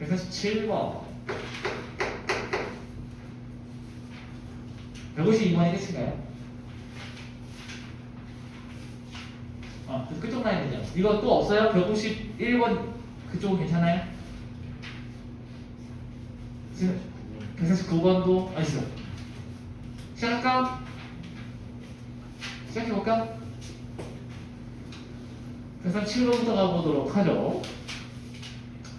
147번. 152번이 끝인가요? 그래서 끝쪽 라인이죠. 이거 또 없어요? 151번 그쪽은 괜찮아요? 149번도 있어. 시작할까? 시작해볼까? 137번부터 가보도록 하죠.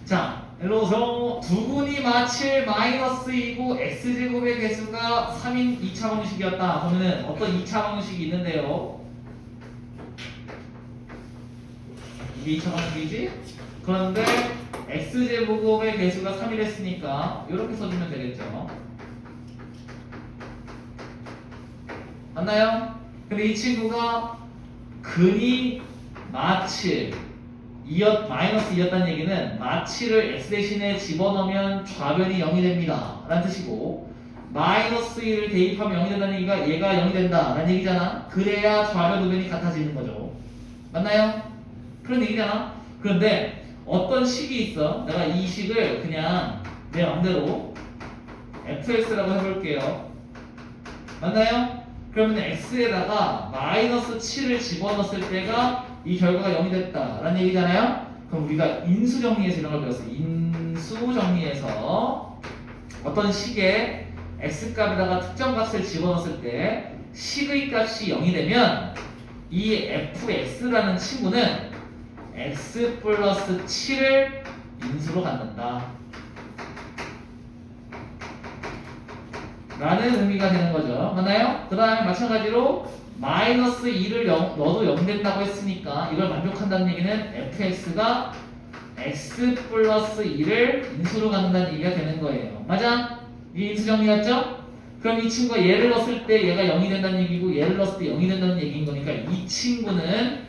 자, 일로서 두근이 마칠 -2고 x제곱의 개수가 3인 2차 방식이었다. 그러면은 어떤 2차 방식이 있는데요? 이게 2차 방식이지? 그런데 x제곱의 개수가 3이랬으니까 이렇게 써주면 되겠죠. 맞나요? 근데 이 친구가 근이 마칠 -2였다는 얘기는 마칠을 x 대신에 집어넣으면 좌변이 0이 됩니다 라는 뜻이고, -1을 대입하면 0이 된다는 얘기가 얘가 0이 된다 라는 얘기잖아. 그래야 좌변 우변이 같아지는 거죠. 맞나요? 그런 얘기잖아. 그런데 어떤 식이 있어. 내가 이 식을 그냥 내 맘대로 fx라고 해볼게요. 맞나요? 그러면 x에다가 -7을 집어넣었을 때가 이 결과가 0이 됐다 라는 얘기잖아요. 그럼 우리가 인수 정리에서 이런 걸 배웠어요. 인수 정리에서 어떤 식에 x값에다가 특정 값을 집어넣었을 때 식의 값이 0이 되면 이 fx라는 친구는 x 플러스 7을 인수로 갖는다 라는 의미가 되는 거죠. 맞나요? 그 다음에 마찬가지로 -2를 넣어도 0 된다고 했으니까 이걸 만족한다는 얘기는 fx가 x 플러스 2를 인수로 갖는다는 얘기가 되는 거예요. 맞아? 이게 인수 정리였죠? 그럼 이 친구가 얘를 넣었을 때 얘가 0이 된다는 얘기고 얘를 넣었을 때 0이 된다는 얘기인 거니까 이 친구는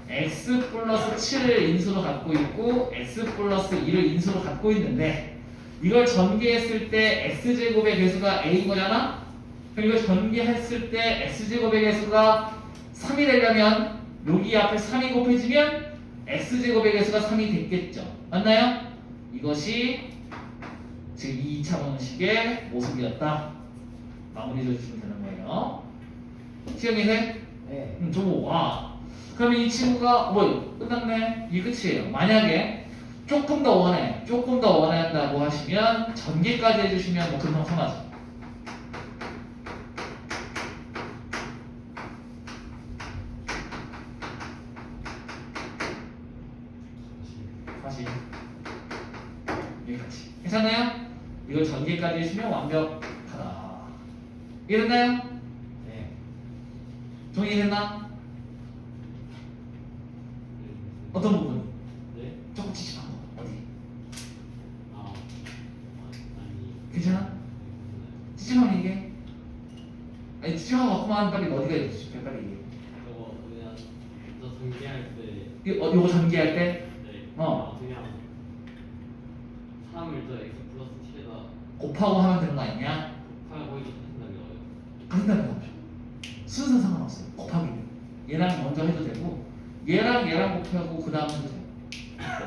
x 플러스 7을 인수로 갖고 있고 x 플러스 2를 인수로 갖고 있는데, 이걸 전개했을 때 x제곱의 개수가 a인 거잖아? 그럼 이걸 전개했을 때 x제곱의 개수가 3이 되려면 여기 앞에 3이 곱해지면 x제곱의 개수가 3이 됐겠죠. 맞나요? 이것이 지금 2차 방식의 모습이었다. 마무리 해주시면 되는 거예요. 시험이세? 네. 저거 와. 그러면 이 친구가 끝났네? 이게 끝이에요. 만약에 조금 더 원한다고 하시면 전개까지 해주시면 금방 통하죠. 다시 여기까지. 괜찮나요? 이걸 전개까지 해주시면 완벽하다. 이해됐나요? 네. 정리됐나? 어떤 부분? 네? 조금 찝찝한 거 어디? 아니. 괜찮아? 찝찝하면 이게? 아니 찝찝한 거 없구만. 빨리 어디가 찝찝해? 빨리 얘기해. 저거 그냥 저 전개할 때. 요거 전개할 때? 네. 그냥 3을 더 x 플러스 7에다 곱하고 하면 되는 거 아니냐? 곱하고 이거 하신다면 어요? 그런다는 거죠. 순서 상관없어요. 곱하기는 얘랑 먼저 해도 되고 얘랑 곱하고 그 다음 해도 돼요.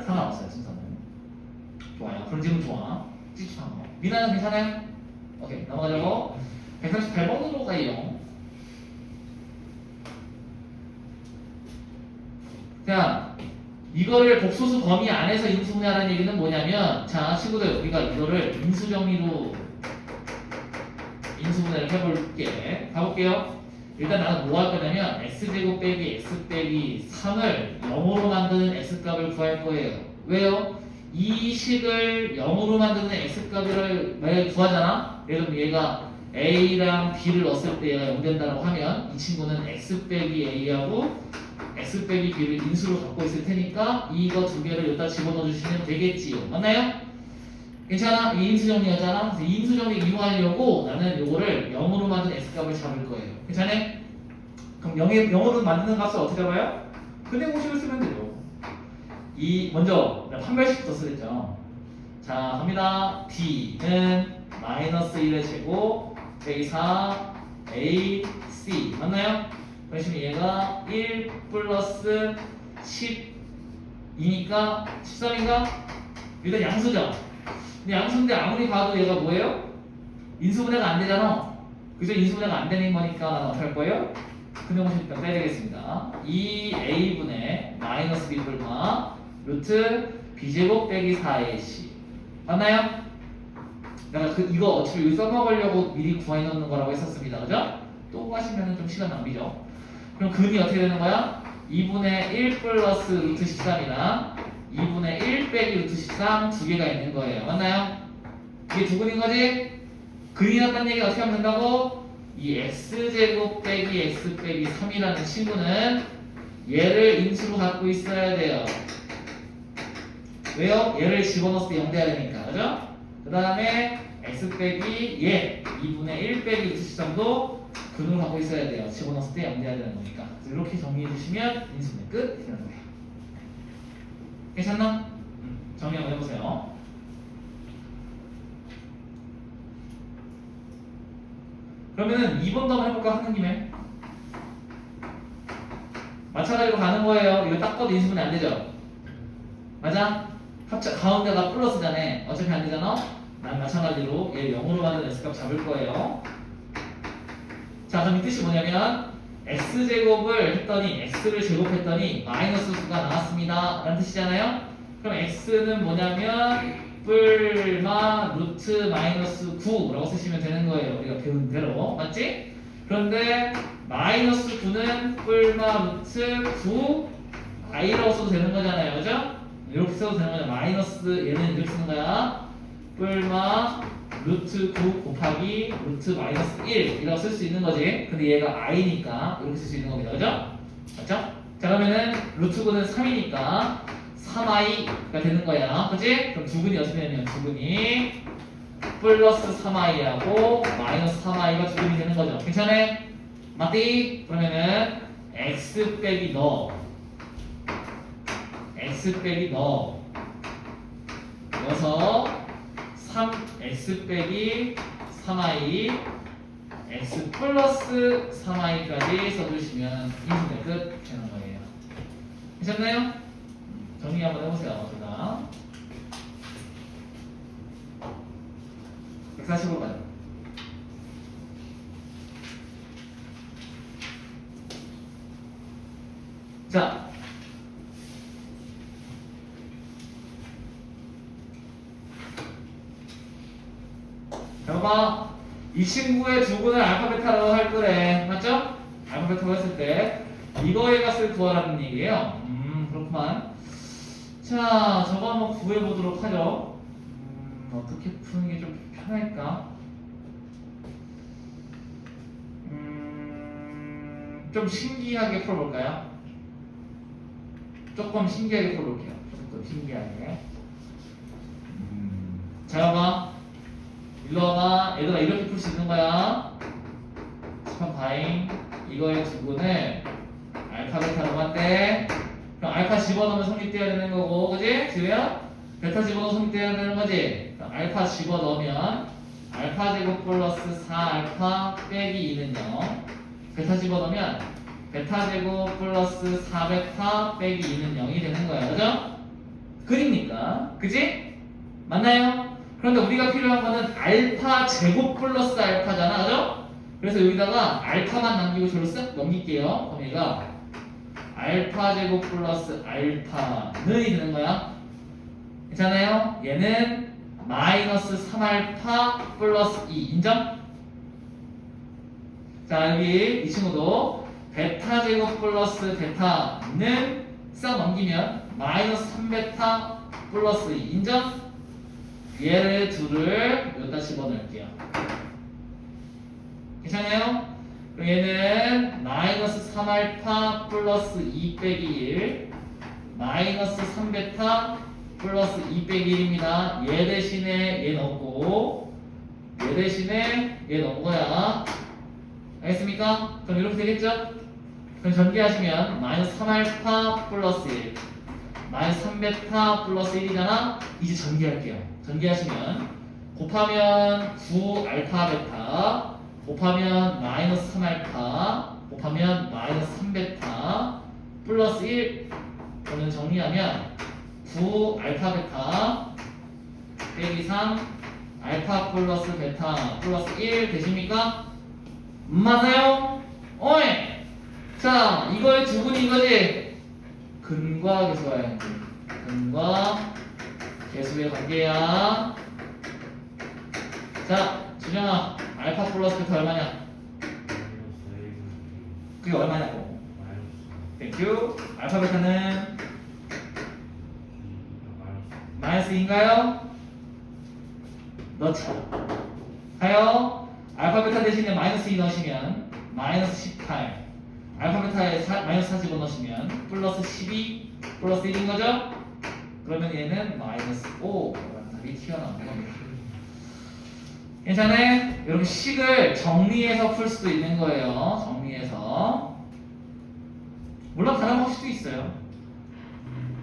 상관없어요. 순서는. 좋아요. 그럼 지금 좋아. 찝찝한 거. 미나는 괜찮아요? 오케이, 넘어가자고. 138번으로 가요. 자, 이거를 복소수 범위 안에서 인수분해하는 얘기는 뭐냐면, 자 친구들, 우리가 이거를 인수정리로 인수분해를 해볼게. 가볼게요. 일단 나는 뭐 할 거냐면 x제곱 빼기 x 빼기 3을 0으로 만드는 x값을 구할 거예요. 왜요? 이 식을 0으로 만드는 x값을 만약에 구하잖아? 예를 들면 얘가 a랑 b를 넣었을 때 얘가 0 된다고 하면 이 친구는 x 빼기 a하고 x 빼기 b를 인수로 갖고 있을 테니까 이거 두 개를 여기다 집어넣어 주시면 되겠지요. 맞나요? 괜찮아? 이 인수 정리하잖아. 그래서 이 인수 정리 이용하려고 나는 요거를 0으로 만든 x값을 잡을 거예요. 괜찮아? 그럼 0으로 만드는 값을 어떻게 잡아요? 근해 공식을 쓰면 되죠. 이 먼저 판별식부터 쓰겠죠. 자, 갑니다. b는 -1의 제곱 빼기 4 a c 맞나요? 그러시면 얘가 1 플러스 12니까 13인가? 일단 양수죠. 근데 양수인데 아무리 봐도 얘가 뭐예요? 인수분해가 안 되잖아. 그죠? 인수분해가 안 되는 거니까 나는 어떻게 할 거예요? 근해공식 일단 빼야 되겠습니다. 2a분의 마이너스 b 뿔마 루트 b제곱 빼기 4ac 맞나요? 내가 이거 어차피 여기 써먹으려고 미리 구해 놓는 거라고 했었습니다. 그죠? 또 하시면 좀 시간 낭비죠. 그럼 근이 어떻게 되는 거야? 2분의 1 플러스 루트 13이랑 2분의 1 빼기 루트 13 두 개가 있는 거예요. 맞나요? 이게 두 근인 거지? 근이 났다는 얘기가 어떻게 하면 된다고? 이 x제곱 빼기 x 빼기 3이라는 친구는 얘를 인수로 갖고 있어야 돼요. 왜요? 얘를 집어넣었을 때 0 돼야 되니까. 그죠? 그 다음에 x 빼기 얘 2분의 1 빼기 루트 13도 근으로 갖고 있어야 돼요. 집어넣었을 때 0 돼야 되는 거니까. 그래서 이렇게 정리해 주시면 인수분해 끝 되는 거예요. 괜찮나? 정리 한번 해보세요. 그러면은 2번도 한번 해볼까 하는 김에 마찬가지로 가는 거예요. 이거 딱 봐도 인수분해 안 되죠? 맞아? 가운데가 플러스잖아. 어차피 안 되잖아? 난 마찬가지로 얘 0으로 만든 x값 잡을 거예요. 자, 그럼 이 뜻이 뭐냐면 x제곱을 했더니 x를 제곱했더니 마이너스 수가 나왔습니다 라는 뜻이잖아요. 그럼 x는 뭐냐면 뿔마 루트 마이너스 9라고 쓰시면 되는 거예요. 우리가 배운 대로 맞지? 그런데 마이너스 9는 뿔마 루트 9 i라고 써도 되는 거잖아요. 그죠? 이렇게 써도 되는 거죠. 마이너스 얘는 이렇게 쓰는 거야. 뿔마 루트 9 곱하기 루트 마이너스 1이라고 쓸 수 있는 거지. 근데 얘가 i니까 이렇게 쓸 수 있는 겁니다. 그죠? 맞죠? 자, 그러면은 루트 9는 3이니까 3i가 되는 거야. 그치? 그럼 두근이 어떻게 되냐면 두근이 플러스 3i하고 마이너스 3i가 두근이 되는 거죠. 괜찮아? 맞디? 그러면은 x 빼기 넣어 넣어서 3x 빼기 3i x 플러스 3i까지 써주시면 인수분해 끝 되는 거예요. 괜찮나요? 정리 한번 해보세요. 제가 145번 자, 봐봐. 이 친구의 두근을 알파 베타로 할 거래. 맞죠? 알파 베타로 했을 때 이거의 값을 구하라는 얘기예요. 그렇구만. 자, 저거 한번 구해보도록 하죠. 어떻게 푸는 게 좀 편할까? 좀 신기하게 풀어볼까요? 조금 신기하게 풀어볼게요. 조금 신기하게. 자, 봐봐. 일로 와봐. 얘들아, 이렇게 풀 수 있는 거야. 스판 바잉. 이거의 두근을 알파 베타라고 한대. 그럼 알파 집어넣으면 성립돼야 되는 거고, 그지? 지우야? 베타 집어넣으면 성립돼야 되는 거지? 그럼 알파 집어넣으면 알파 제곱 플러스 4알파 빼기 2는 0. 베타 집어넣으면 베타 제곱 플러스 4베타 빼기 2는 0이 되는 거야. 그죠? 그립니까? 그지? 맞나요? 그런데 우리가 필요한 거는 알파 제곱 플러스 알파잖아. 그죠? 그래서 여기다가 알파만 남기고 저를 쓱 넘길게요. 그럼 얘가 알파 제곱 플러스 알파는이 되는 거야. 괜찮아요? 얘는 마이너스 3알파 플러스 2 인정? 자, 여기 이 친구도 베타 제곱 플러스 베타는 싹 넘기면 마이너스 3베타 플러스 2 인정? 얘를 둘을 여기다 집어넣을게요. 괜찮아요? 그럼 얘는 마이너스 3알파 플러스 2 빼기 1 마이너스 3베타 플러스 2 빼기 1입니다. 얘 대신에 얘 넣고 얘 대신에 얘 넣은 거야. 알겠습니까? 그럼 이렇게 되겠죠? 그럼 전개하시면 마이너스 3알파 플러스 1 마이너스 3베타 플러스 1이잖아? 이제 전개할게요. 전개하시면 곱하면 9알파 베타 곱하면 마이너스 3알파 곱하면 마이너스 3베타 플러스 1 그러면 정리하면 9알파 베타 빼기 3 알파 플러스 베타 플러스 1 되십니까? 맞아요? 어이! 자, 이거의 두분이 이거지? 근과 계수와의 관계. 근과 계수의 관계야. 자, 준영아, 알파 플러스 베타 얼마냐? 그게 얼마냐고? 땡큐. 알파 베타는 마이너스 2인가요? 넣자. 하여 알파 베타 대신에 마이너스 2 넣으시면 마이너스 18. 알파 베타에 마이너스 4 집어넣으시면 플러스 12 플러스 1인 거죠? 그러면 얘는 마이너스 5 라는 답이 튀어나오는 겁니다. 괜찮아요? 이렇게 식을 정리해서 풀 수도 있는 거예요. 정리해서. 물론 다른 방식도 있어요.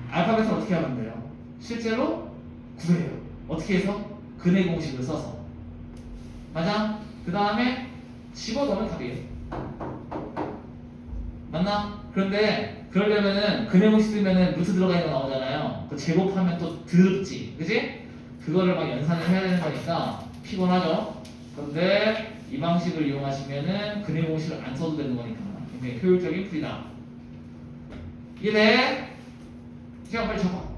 알파 베타 어떻게 하면 돼요? 실제로 구해요. 어떻게 해서? 근의 공식을 써서. 맞아? 그 다음에 집어넣으면 답이에요. 맞나? 그런데 그러려면은 근의 공식 쓰면은 루트 들어가 있는 거 나오잖아요. 그 제곱하면 또 더럽지, 그지? 그거를 막 연산을 해야 되는 거니까 피곤하죠. 그런데 이 방식을 이용하시면은 근의 공식을 안 써도 되는 거니까 굉장히 효율적인 풀이다. 이해돼? 시간 빨리 적어.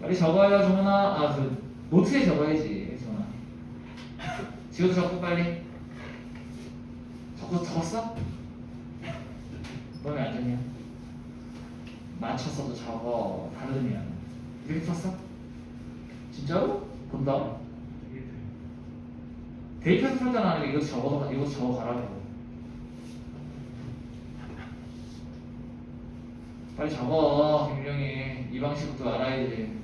빨리 적어요, 정훈아. 아, 그 노트에 적어야지, 정훈아. 지호도 적고 빨리. 적었어? 너 왜 안 적냐? 맞췄어도 적어. 다르면 이렇게 썼어? 진짜로? 본다. 데이터에서 풀잖아. 이거 적어 가라고. 빨리 적어, 김유정이. 이 방식도 알아야지.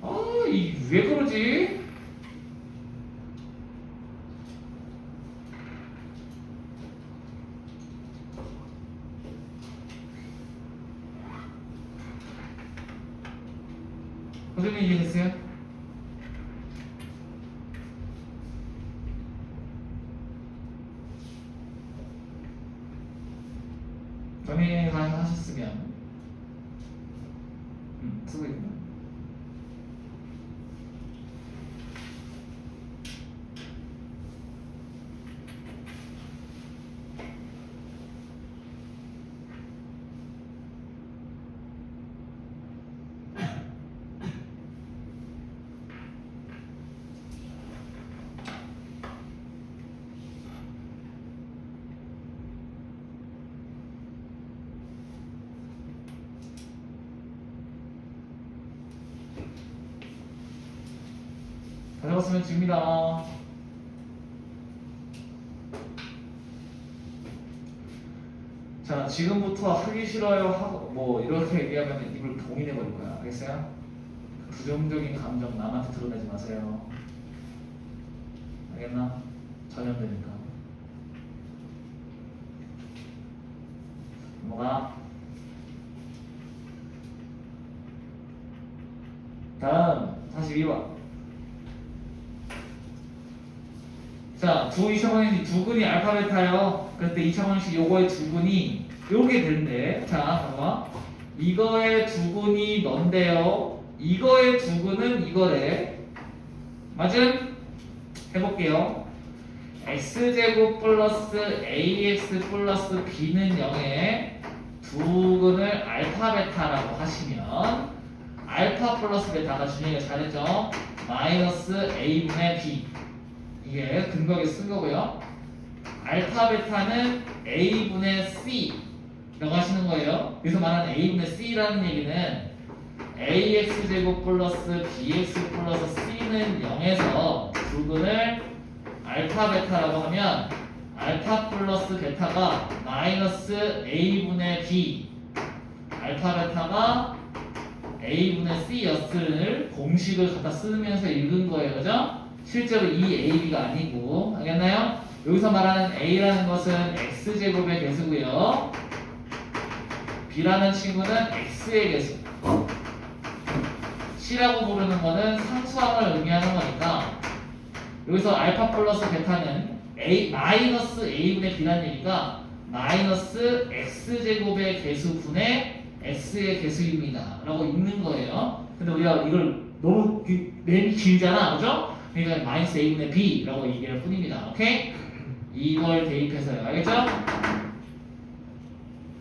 아, 이 왜 그러지? 선생님 이해했어요? 연예인 가능하셨으면 쓰고 있구나. 다 적었으면 줍니다. 자, 지금부터 하기 싫어요 하고 뭐 이렇게 얘기하면 입을 봉인해 버릴 거야. 알겠어요? 부정적인 감정 남한테 드러내지 마세요. 알겠나? 전염되니까. 뭐가? 다음 42번. 자, 두 이차방정식 두근이 알파 베타요. 그때 이차방정식 요거의 두근이 요게 된대. 자, 봐봐. 이거의 두근이 넌데요. 이거의 두근은 이거래. 맞음? 해볼게요. x제곱 플러스 ax 플러스 b는 0에 두근을 알파 베타라고 하시면 알파 플러스 베타가 준영이가 잘했죠? 마이너스 a분의 b. 이게 근거하게 쓴 거고요. 알파 베타는 a분의 c라고 하시는 거예요. 여기서 말하는 a분의 c라는 얘기는 ax 제곱 플러스 bx 플러스 c는 0에서 두근을 알파 베타라고 하면 알파 플러스 베타가 마이너스 a분의 b, 알파 베타가 a분의 c였을 공식을 갖다 쓰면서 읽은 거예요. 그죠? 실제로 이 AB가 아니고, 알겠나요? 여기서 말하는 A라는 것은 X제곱의 개수고요. B라는 친구는 X의 개수. C라고 부르는 거는 상수함을 의미하는 거니까 여기서 알파 플러스 베타는 a 마이너스 a분의 b라는 얘기가 마이너스 x제곱의 개수분의 x의 개수입니다 라고 읽는 거예요. 근데 우리가 이걸 너무 내용이 길잖아, 그죠? 그러니까 마이너스 a분의 b라고 얘기할 뿐입니다. 오케이? 이걸 대입해서요. 알겠죠?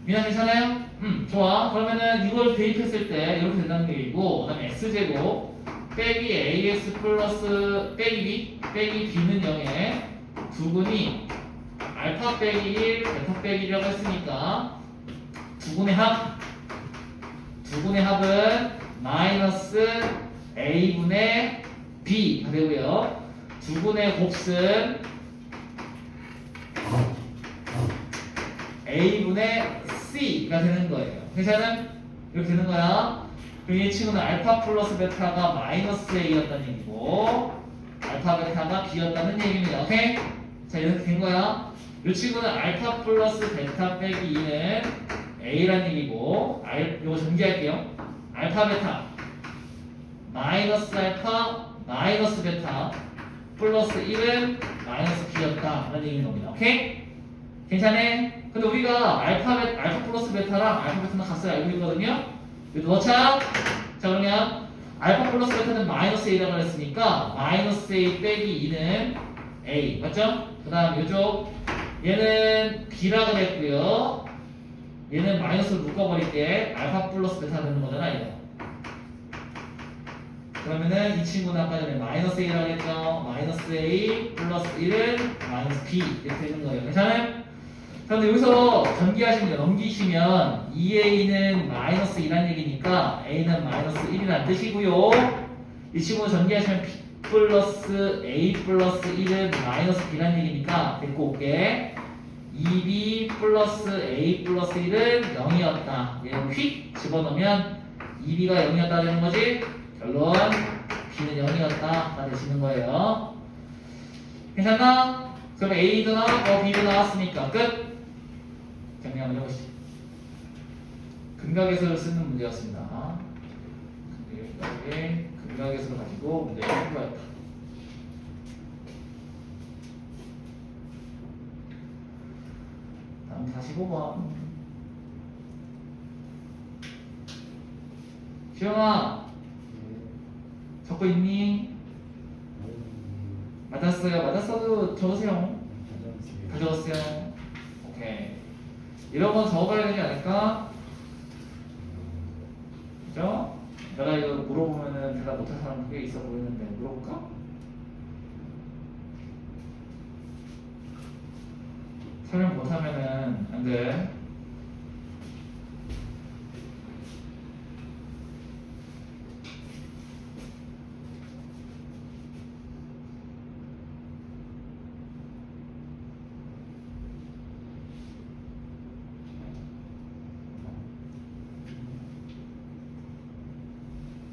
미나 괜찮아요? 좋아. 그러면은 이걸 대입했을 때 이렇게 된다는 얘기고, 그 다음에 x제곱 빼기 ax 플러스 빼기 b 빼기 b는 0에 두분이 알파 빼기 1 베타 빼기 1이라고 했으니까 두분의 합은 마이너스 a분의 b가 되고요. 두분의 곱은 a분의 c가 되는 거예요. 괜찮은? 이렇게 되는 거야. 그럼 이 친구는 알파 플러스 베타가 마이너스 a였다는 얘기고 알파 베타가 b였다는 얘기입니다. 오케이? 자, 이렇게 된 거야. 이 친구는 알파 플러스 베타 빼기 2는 a라는 얘기고 이거 정리할게요. 알파 베타 마이너스 알파 마이너스 베타 플러스 1은 마이너스 b였다라는 얘기인 겁니다. 오케이? 괜찮네? 근데 우리가 알파 플러스 베타랑 알파 베타는 값을 알고 있거든요. 이거 넣자. 자, 그러면 알파 플러스 베타는 마이너스 a라고 했으니까 마이너스 a 빼기 2는 a 맞죠? 그 다음 이쪽 얘는 b라고 그랬고요. 얘는 마이너스로 묶어버릴게. 알파 플러스 베타 되는 거잖아 이거. 그러면은 이 친구는 아까 전에 마이너스 a라고 했죠. 마이너스 a 플러스 1은 마이너스 b 이렇게 되는 거예요. 괜찮아요? 그런데 여기서 전기하시면 넘기시면 2a는 마이너스 2라는 얘기니까 a는 마이너스 1이라는 뜻이고요. 이 친구 전기하시면 b 플러스 a 플러스 1은 마이너스 b라는 얘기니까 데리고 올게. 2b 플러스 a 플러스 1은 0이었다. 얘를 휙 집어넣으면 2b가 0이었다 되는 거지. 결론 b는 0이었다 되시는 거예요. 괜찮나? 그럼 a도 나왔고 b도 나왔으니까 끝. 정리 한번 해보시죠. 근각에서를 쓰는 문제였습니다. 여기까지 근각에서를 가지고 문제를 풀어야겠다. 다음 45번. 시영아, 적고 있니? 맞았어요. 맞았어도 적으세요. 다 적었어요. 오케이. 이런 건 적어봐야 되지 않을까? 그죠? 내가 이거 물어보면은 대답 못할 사람 꽤 있어 보이는데 물어볼까? 설명 못하면은 안 돼.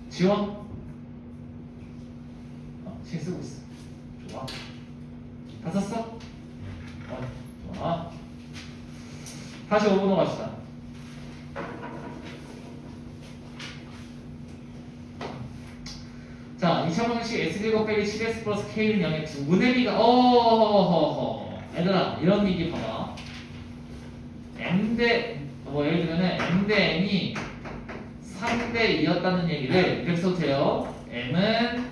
지워? 신 쓰고 있어. 좋아. 다 썼어? 좋아. 다시 5번 갑시다. 자, 2차방식 S제곱 빼기 7S 플러스 K는 0의 두분의 B가 얘들아 이런 얘기 봐봐. M대 예를 들면은 M대 N이 3대 2였다는 얘기를 이렇게 써도 돼요. M은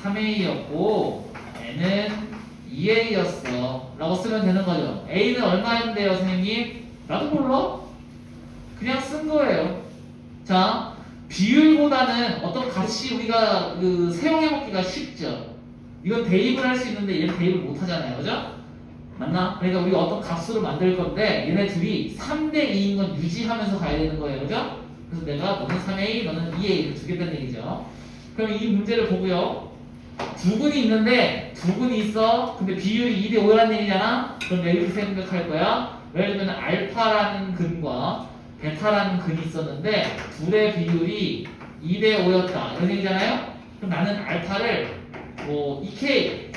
3A였고 N은 2A였어 라고 쓰면 되는 거죠. A는 얼마였는데요 선생님? 나도 몰라. 그냥 쓴 거예요. 자, 비율보다는 어떤 값이 우리가 사용해먹기가 쉽죠. 이건 대입을 할 수 있는데 얘는 대입을 못 하잖아요. 그죠? 맞나? 그러니까 우리가 어떤 값으로 만들 건데 얘네 둘이 3대 2인 건 유지하면서 가야 되는 거예요. 그죠? 그래서 내가 너는 3A, 너는 2A 이렇게 주겠다는 얘기죠. 그럼 이 문제를 보고요. 두 분이 있는데 두 분이 있어. 근데 비율이 2대 5라는 얘기잖아. 그럼 내가 이렇게 생각할 거야. 예를 들면 알파라는 근과 베타라는 근이 있었는데 둘의 비율이 2대 5였다. 이런 얘기잖아요. 그럼 나는 알파를 뭐 2K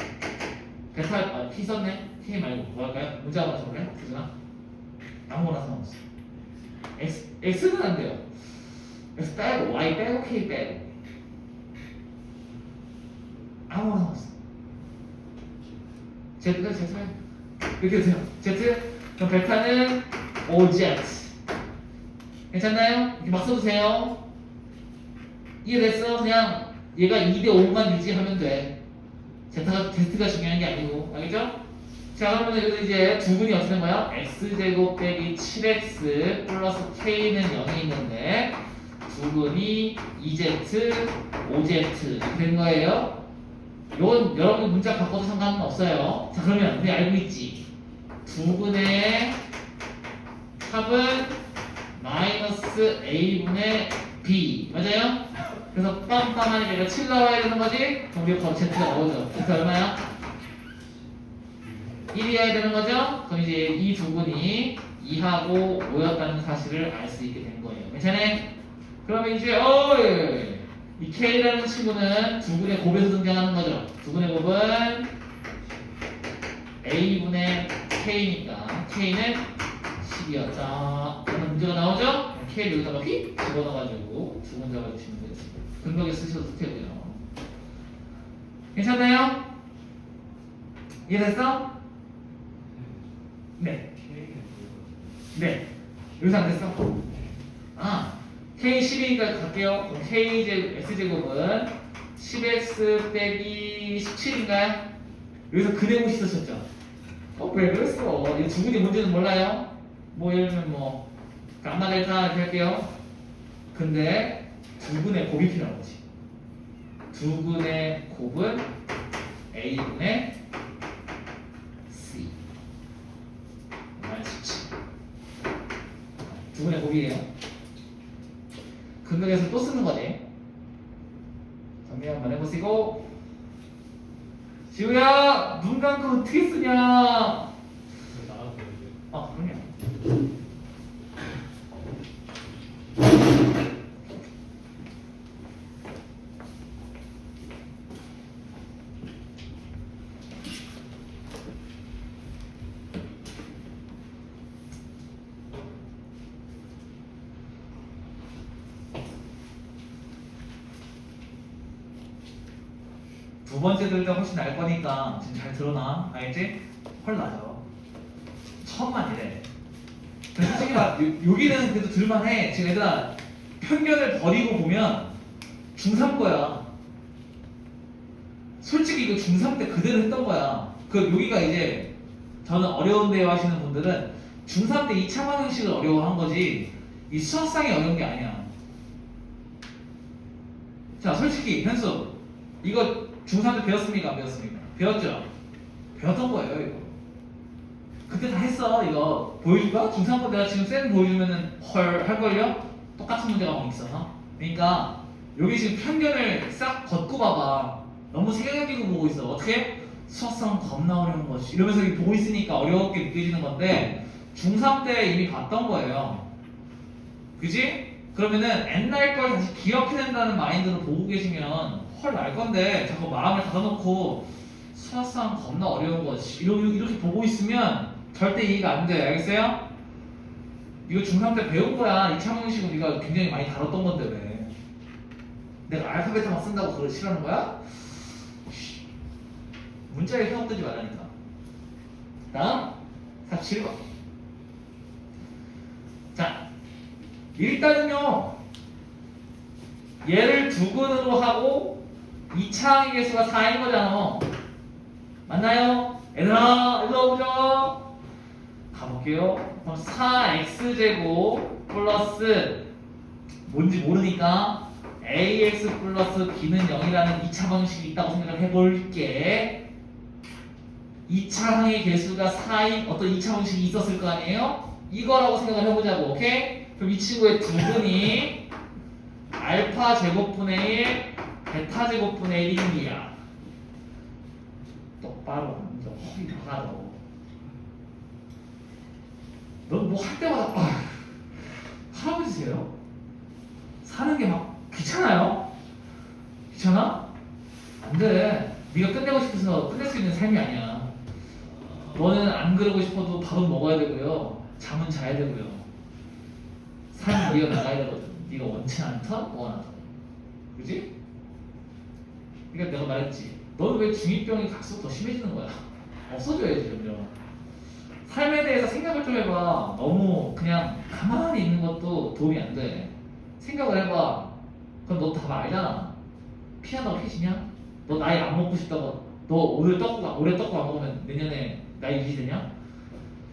베타 T 썼네. K 말고 뭐 할까요? 문자 하나 적을래? 그잖아. 아무거나 상관없어. X는 안 돼요. X 빼고 Y 빼고 K 빼고 아무거나 상관없어. Z가 Z 이렇게 되세요. Z 그럼 베타는 OZ 괜찮나요? 이렇게 막 써주세요. 이해됐어? 그냥 얘가 2대 5만 유지하면 돼. Z가 중요한 게 아니고 알겠죠? 자 그러면 여기서 이제 두근이 어떻게 된 거야? x제곱 빼기 7x 플러스 k는 0이 있는데 두근이 2z, 5z 이렇게 된 거예요. 이건 여러분 문자 바꿔도 상관은 없어요. 자 그러면 우리 알고 있지? 두근의 합은 마이너스 a분의 b 맞아요? 그래서 빰빰하니까 이거 7 나와야 되는 거지? 그럼 우리 바로 z가 나오죠. z 얼마야? 1이어야 되는 거죠? 그럼 이제 이 두근이 2하고 5였다는 사실을 알 수 있게 된 거예요. 괜찮아? 그러면 이제 이 K라는 친구는 두근의 곱에서 등장하는 거죠. 두근의 곱은 A분의 K니까 K는 10이었죠. 그러면 문제가 나오죠? 그럼 K를 여기다가 휙 집어넣어가지고 두근 잡아주시면 되겠습니다. 근거에 쓰셔도 되고요. 괜찮나요? 이해됐어? 네. 네. 여기서 안 됐어? K 10이니까 갈게요. 그럼 X제곱은 10X 빼기 17인가요? 여기서 근해공식 쓰셨죠? 왜 그랬어? 이 두근이 뭔지는 몰라요? 뭐 예를 들면 뭐 감마 델타 이렇게 할게요. 근데 두근의 곱이 필요한 거지. 두근의 곱은 A분의 C. 두근의 곱이에요. 근거에서 또 쓰는 거네. 정리 한번 해보시고. 지우야, 눈 감고 어떻게 쓰냐? 나가서 그럼요. 두 번째 들때 훨씬 날 거니까 지금 잘 들어놔. 알겠지? 헐 나죠. 처음만 이래. 근데 솔직히 막 여기는 그래도 들만해. 지금 얘들아 편견을 버리고 보면 중3 거야. 솔직히 이거 중3 때 그대로 했던 거야. 그 여기가 이제 저는 어려운데요 하시는 분들은 중3 때 2차 방정식을 어려워한 거지 이 수학상이 어려운 게 아니야. 자 솔직히 현수 이거 중3 때 배웠습니까? 안 배웠습니까? 배웠죠? 배웠던 거예요 이거. 그때 다 했어 이거. 보여줄까? 중3 거 내가 지금 쌤 보여주면은 헐 할걸요? 똑같은 문제가 막 있어서. 그러니까 여기 지금 편견을 싹 걷고 봐봐. 너무 세가지고 보고 있어. 어떻게? 수학상 겁나 어려운 거지 이러면서 이렇게 보고 있으니까 어렵게 느껴지는 건데 중3 때 이미 봤던 거예요. 그지? 그러면은 옛날 걸 다시 기억해낸다는 마인드로 보고 계시면 헐 날 건데 자꾸 마음을 닫아놓고 수학상 겁나 어려운 거지 이렇게 보고 있으면 절대 이해가 안 돼. 알겠어요? 이거 중3 때 배운 거야. 2차 방정식은 네가 굉장히 많이 다뤘던 건데 왜 내가 알파벳만 쓴다고 그걸 싫어하는 거야? 문자에 혀 뜨지 말라니까. 다음 47번. 자 일단은요 얘를 두근으로 하고 2차 항의 개수가 4인 거잖아. 맞나요? 얘들아 일로 와보자. 가볼게요. 그럼 4x제곱 플러스 뭔지 모르니까 ax 플러스 b는 0이라는 2차 방식이 있다고 생각을 해볼게. 2차 항의 개수가 4인 어떤 2차 방식이 있었을 거 아니에요? 이거라고 생각을 해보자고. 오케이? 그럼 이 친구의 두근이 알파 제곱분의 1 베타 제곱분의 1이야. 똑바로 앉아. 허리 박아 너. 넌 뭐 할 때마다 할아버지세요? 사는 게 막 귀찮아요? 귀찮아? 안 돼. 네가 끝내고 싶어서 끝낼 수 있는 삶이 아니야. 너는 안 그러고 싶어도 밥은 먹어야 되고요. 잠은 자야 되고요. 삶은 네가 나가야 되거든. 네가 원치 않다? 원하다. 그지? 그러니까 내가 말했지. 너는 왜 중2병이 갈수록 더 심해지는 거야? 없어져야지 점점. 삶에 대해서 생각을 좀 해봐. 너무 그냥 가만히 있는 것도 도움이 안 돼. 생각을 해봐. 그럼 너 답 알잖아. 피하다가 피지냐? 너 나이 안 먹고 싶다고 너 올해 떡국 안 먹으면 내년에 나이 유지되냐?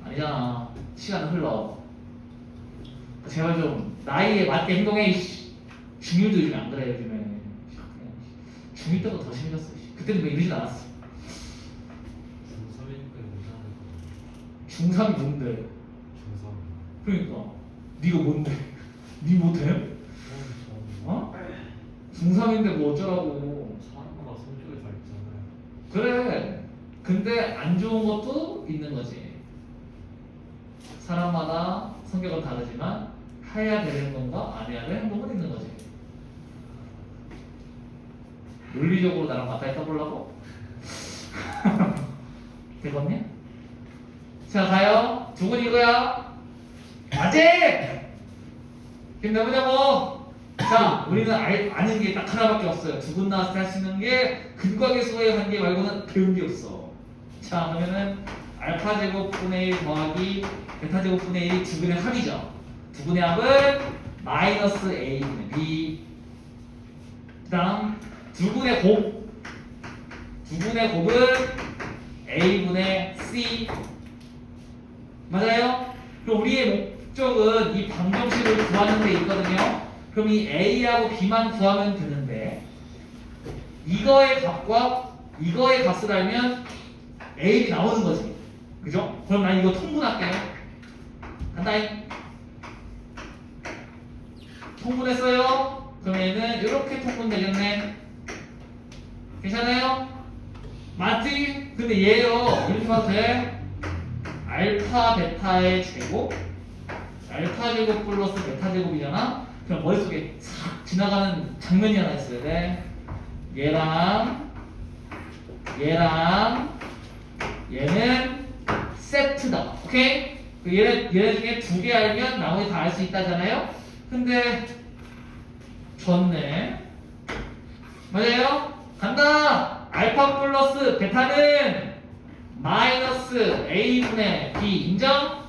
아니잖아. 시간은 흘러. 제발 좀 나이에 맞게 행동해. 이씨. 중1도 요즘에 안 그래 요즘에. 중1 때보다 더 심해졌어. 그때는 왜 이러진 않았어. 중3이니까 못하는 거. 중3이 뭔데? 중3. 그러니까 네가 뭔데? 네 못해? 어? 중3인데 뭐 어쩌라고. 사람마다 성격이 다 있잖아요. 그래. 근데 안 좋은 것도 있는 거지. 사람마다 성격은 다르지만 해야 될 행동과 안 해야 될 행동은 있는 거지. 논리적으로 나랑 맞다이 떠보려고? 되겠니? 자, 가요. 두근 이거야. 아직! 힘내보자고. 자, 우리는 아는 게 딱 하나밖에 없어요. 두근 나왔을 때 할 수 있는 게 근과계수의 관계 말고는 배운 게 없어. 자, 그러면은 알파 제곱 분의 1 더하기 베타 제곱 분의 1이 두근의 합이죠. 두근의 합은 마이너스 a 분의 b. 그다음 두근의 곱. 두근의 곱은 a 분의 c. 맞아요? 그럼 우리의 목적은 이 방정식을 구하는 데 있거든요. 그럼 이 a하고 b만 구하면 되는데 이거의 값과 이거의 값을 알면 a, b 나오는 거지. 그죠? 그럼 난 이거 통분할게요. 간다잉. 통분했어요? 그럼 얘는 이렇게 통분되겠네. 괜찮아요? 맞지? 근데 얘요 이렇게 봐도 돼? 알파 베타의 제곱 알파 제곱 플러스 베타 제곱이잖아? 그럼 머릿속에 싹 지나가는 장면이 하나 있어야 돼. 얘랑 얘는 세트다. 오케이? 얘네 중에 두 개 알면 나머지 다 알 수 있다잖아요? 근데 졌네. 맞아요? 간다! 알파 플러스 베타는 마이너스 a분의 b 인정?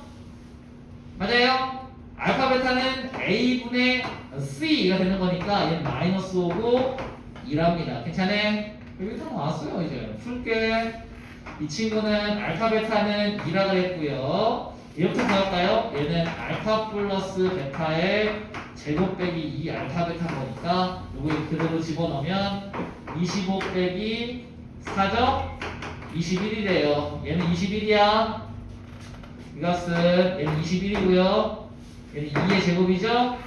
맞아요? 알파 베타는 a분의 c가 되는 거니까 얘는 마이너스 오고 2랍니다. 괜찮아? 여기 다 나왔어요. 이제 풀게. 이 친구는 알파 베타는 2라 그랬고요. 얘부터 나올까요? 얘는 알파 플러스 베타의 제곱 빼기 2 알파 베타 거니까 요거 그대로 집어넣으면 25 빼기 4죠? 21이래요. 얘는 21이야. 이것은 얘는 21이고요. 얘는 2의 제곱이죠?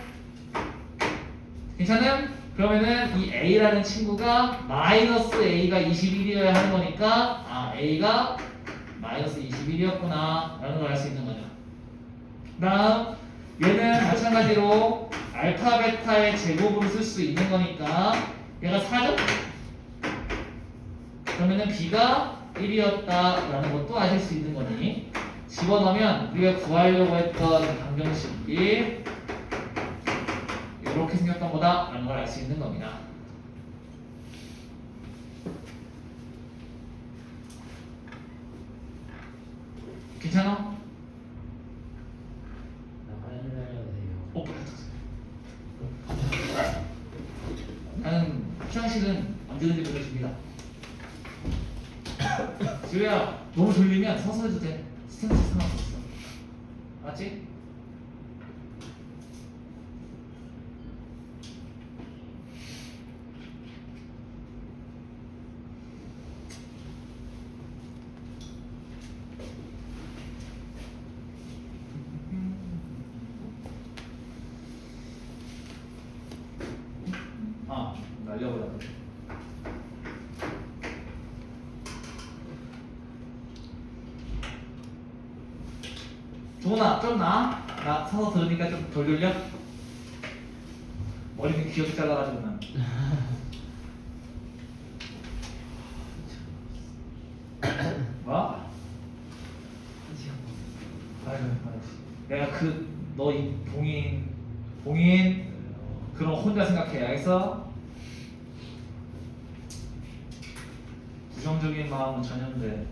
괜찮음? 그러면은 이 a라는 친구가 마이너스 a가 21이어야 하는 거니까 a가 마이너스 21이었구나 라는 걸 알 수 있는 거죠. 다음 얘는 마찬가지로 알파 베타의 제곱으로 쓸 수 있는 거니까 얘가 4죠? 그러면은 b가 1이었다라는 것도 아실 수 있는 거니 집어넣으면 우리가 구하려고 했던 방정식이 이렇게 생겼던 거다라는 걸 알 수 있는 겁니다. 괜찮아? 나 빨리 날려도 돼요. 빨리 나는 화장실은 언제든지 보내줍니다. 지우야 너무 졸리면 서서 해도 돼. 스탠스 상관없어. 맞지? 날려버려. 조은아 좀 나아? 나 서서 들으니까 좀 덜 졸려? 머리는 귀엽게 잘라가지고 난. 뭐? 아이고 내가 너 이 봉인 그럼 혼자 생각해. 알겠어? 부정적인 마음은 전혀인데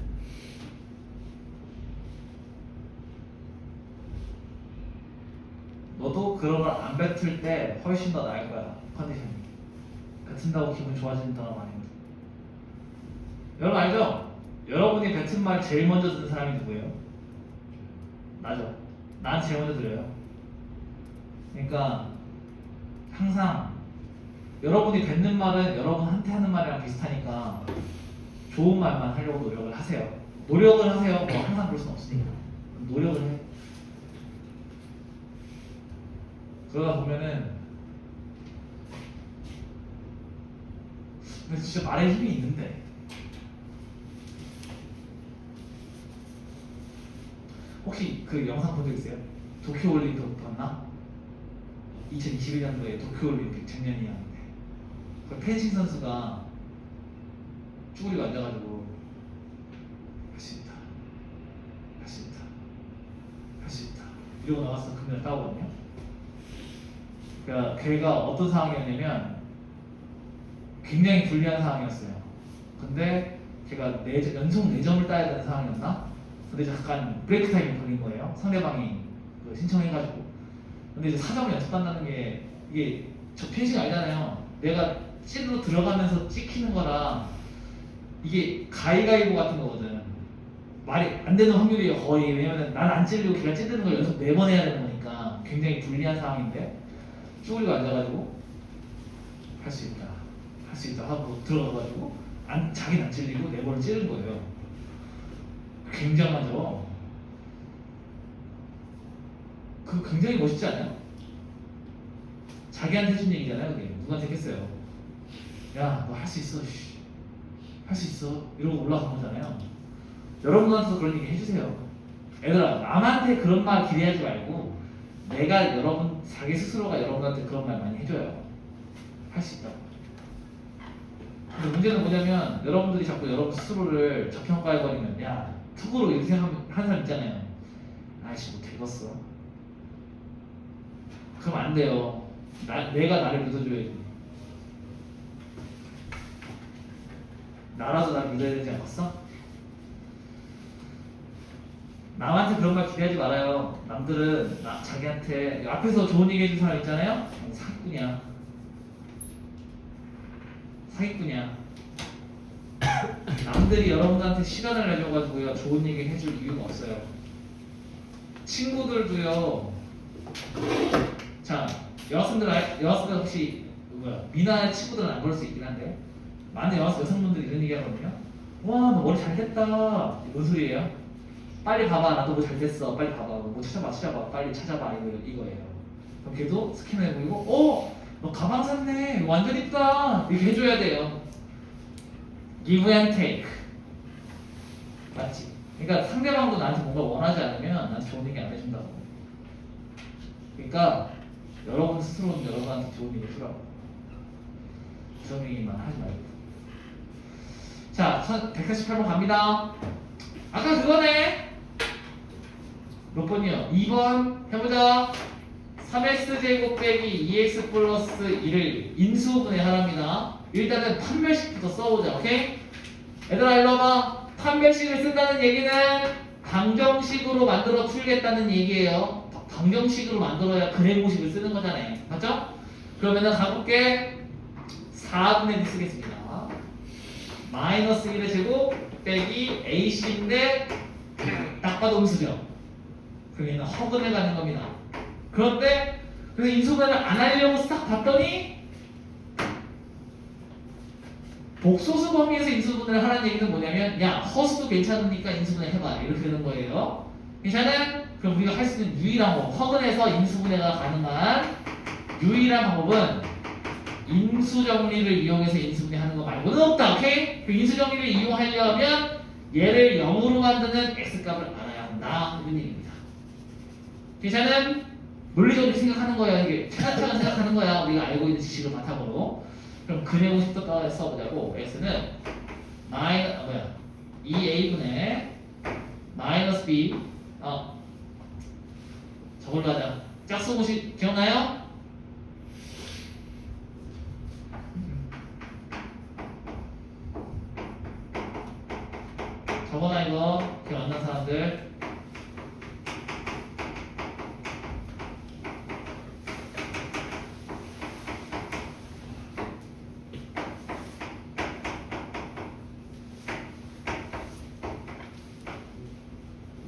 그런 걸 안 뱉을 때 훨씬 더 나을 거야 컨디션이. 뱉은다고 기분 좋아진다는 거 아니거든. 여러분 알죠? 여러분이 뱉은 말 제일 먼저 듣는 사람이 누구예요? 나죠. 난 제일 먼저 들어요. 그러니까 항상 여러분이 뱉는 말은 여러분한테 하는 말이랑 비슷하니까 좋은 말만 하려고 노력을 하세요. 노력을 하세요. 뭐 항상 그럴 수는 없으니까 노력을 해. 그러다 보면은 근데 진짜 말에 힘이 있는데 혹시 그 영상 본 적 있어요? 도쿄올림픽 봤나? 2021년도에 도쿄올림픽 작년이었는데 그 펜싱 선수가 쭈그리고 앉아가지고 할 수 있다, 할 수 있다, 할 수 있다 이러고 나가서 금메달 따오거든요. 그러니까 걔가 어떤 상황이었냐면 굉장히 불리한 상황이었어요. 근데 제가 연속 4점을 따야 되는 상황이었나? 근데 이제 약간 브레이크 타임이 걸린 거예요. 상대방이 그 신청해가지고. 근데 이제 4점을 연속 딴다는 게 이게 저 펜싱 알잖아요. 내가 찌르러 들어가면서 찍히는 거랑 이게 가위가위보 같은 거거든. 말이 안 되는 확률이에요 거의. 왜냐면 난 안 찌르고 걔가 찌르는 걸 연속 4번 해야 되는 거니까 굉장히 불리한 상황인데 쭈그리고 앉아가지고 할 수 있다, 할 수 있다 하고 들어가가지고 자기는 안 찔리고 4번을 찌른 거예요. 굉장하죠. 그거 굉장히 멋있지 않아요? 자기한테 해준 얘기잖아요. 그게 누구한테 했어요? 야, 너 할 수 있어. 할 수 있어. 이러고 올라간 거잖아요. 여러분한테도 그런 얘기 해주세요. 얘들아, 남한테 그런 말 기대하지 말고 내가 자기 스스로가 여러분한테 그런 말 많이 해줘요. 할 수 있다. 근데 문제는 뭐냐면 여러분들이 자꾸 여러분 스스로를 저평가해버리면 야, 툭으로 이렇게 생각하는 사람 있잖아요. 아이씨 뭐 되겠어. 그럼 안 돼요. 내가 나를 믿어줘야지. 나라도 나를 믿어야 되지 않겠어? 남한테 그런 말 기대하지 말아요. 남들은 자기한테 앞에서 좋은 얘기 해준 사람 있잖아요. 사기꾼이야. 사기꾼이야. 남들이 여러분들한테 시간을 내줘가지고요 좋은 얘기 해줄 이유가 없어요. 친구들도요. 자, 여학생들 혹시 미나의 친구들은 안 그럴 수 있긴 한데 많은 여성분들이 이런 얘기 하거든요. 와, 너 머리 잘 됐다. 뭔 소리예요? 빨리 봐봐. 나도 뭐 잘 됐어. 빨리 봐봐. 뭐 찾아봐. 빨리 찾아봐. 이거예요. 그럼 걔도 스캔을 해보고 너 가방 샀네. 완전 이쁘다. 이렇게 해줘야 돼요. Give and take. 맞지? 그러니까 상대방도 나한테 뭔가 원하지 않으면 나한테 좋은 얘기 안 해준다고. 그러니까 여러분 스스로는 여러분한테 좋은 얘기 해주라고. 그런 얘기만 하지 말고. 자, 148번 갑니다. 아까 그거네. 몇 번이요? 2번 해보자. 3x제곱 빼기 2x 플러스 1을 인수분해 하랍니다. 일단은 판별식부터 써보자. 오케이? 얘들아 일로 와봐. 판별식을 쓴다는 얘기는 방정식으로 만들어 풀겠다는 얘기예요. 방정식으로 만들어야 근해공식을 쓰는 거잖아요. 맞죠? 그러면은 가볼게. 4분의 1 쓰겠습니다. 마이너스 1의 제곱 빼기 AC인데 딱 봐도 음수죠. 그러면 허근해 가는 겁니다. 그런데 그래서 인수분해를 안 하려고 싹 봤더니 복소수 범위에서 인수분해를 하라는 얘기는 뭐냐면 야, 허수도 괜찮으니까 인수분해 해봐. 이렇게 되는 거예요. 괜찮아? 그럼 우리가 할 수 있는 유일한 방법, 허근해서 인수분해가 가능한 유일한 방법은 인수정리를 이용해서 인수분해하는 거 말고는 없다. 오케이? 그 인수정리를 이용하려면 얘를 0으로 만드는 x값을 알아야 한다. 이런 얘기입니다. 괜찮은? 물리적으로 생각하는 거야. 이게 차근차근 생각하는 거야. 우리가 알고 있는 지식을 바탕으로. 그럼 근해공식부터 써보자고. x는 2a분의 마이너스 b 저걸로 하자. 짝수공식 기억나요? 저거나 이거 기억 안 나는 사람들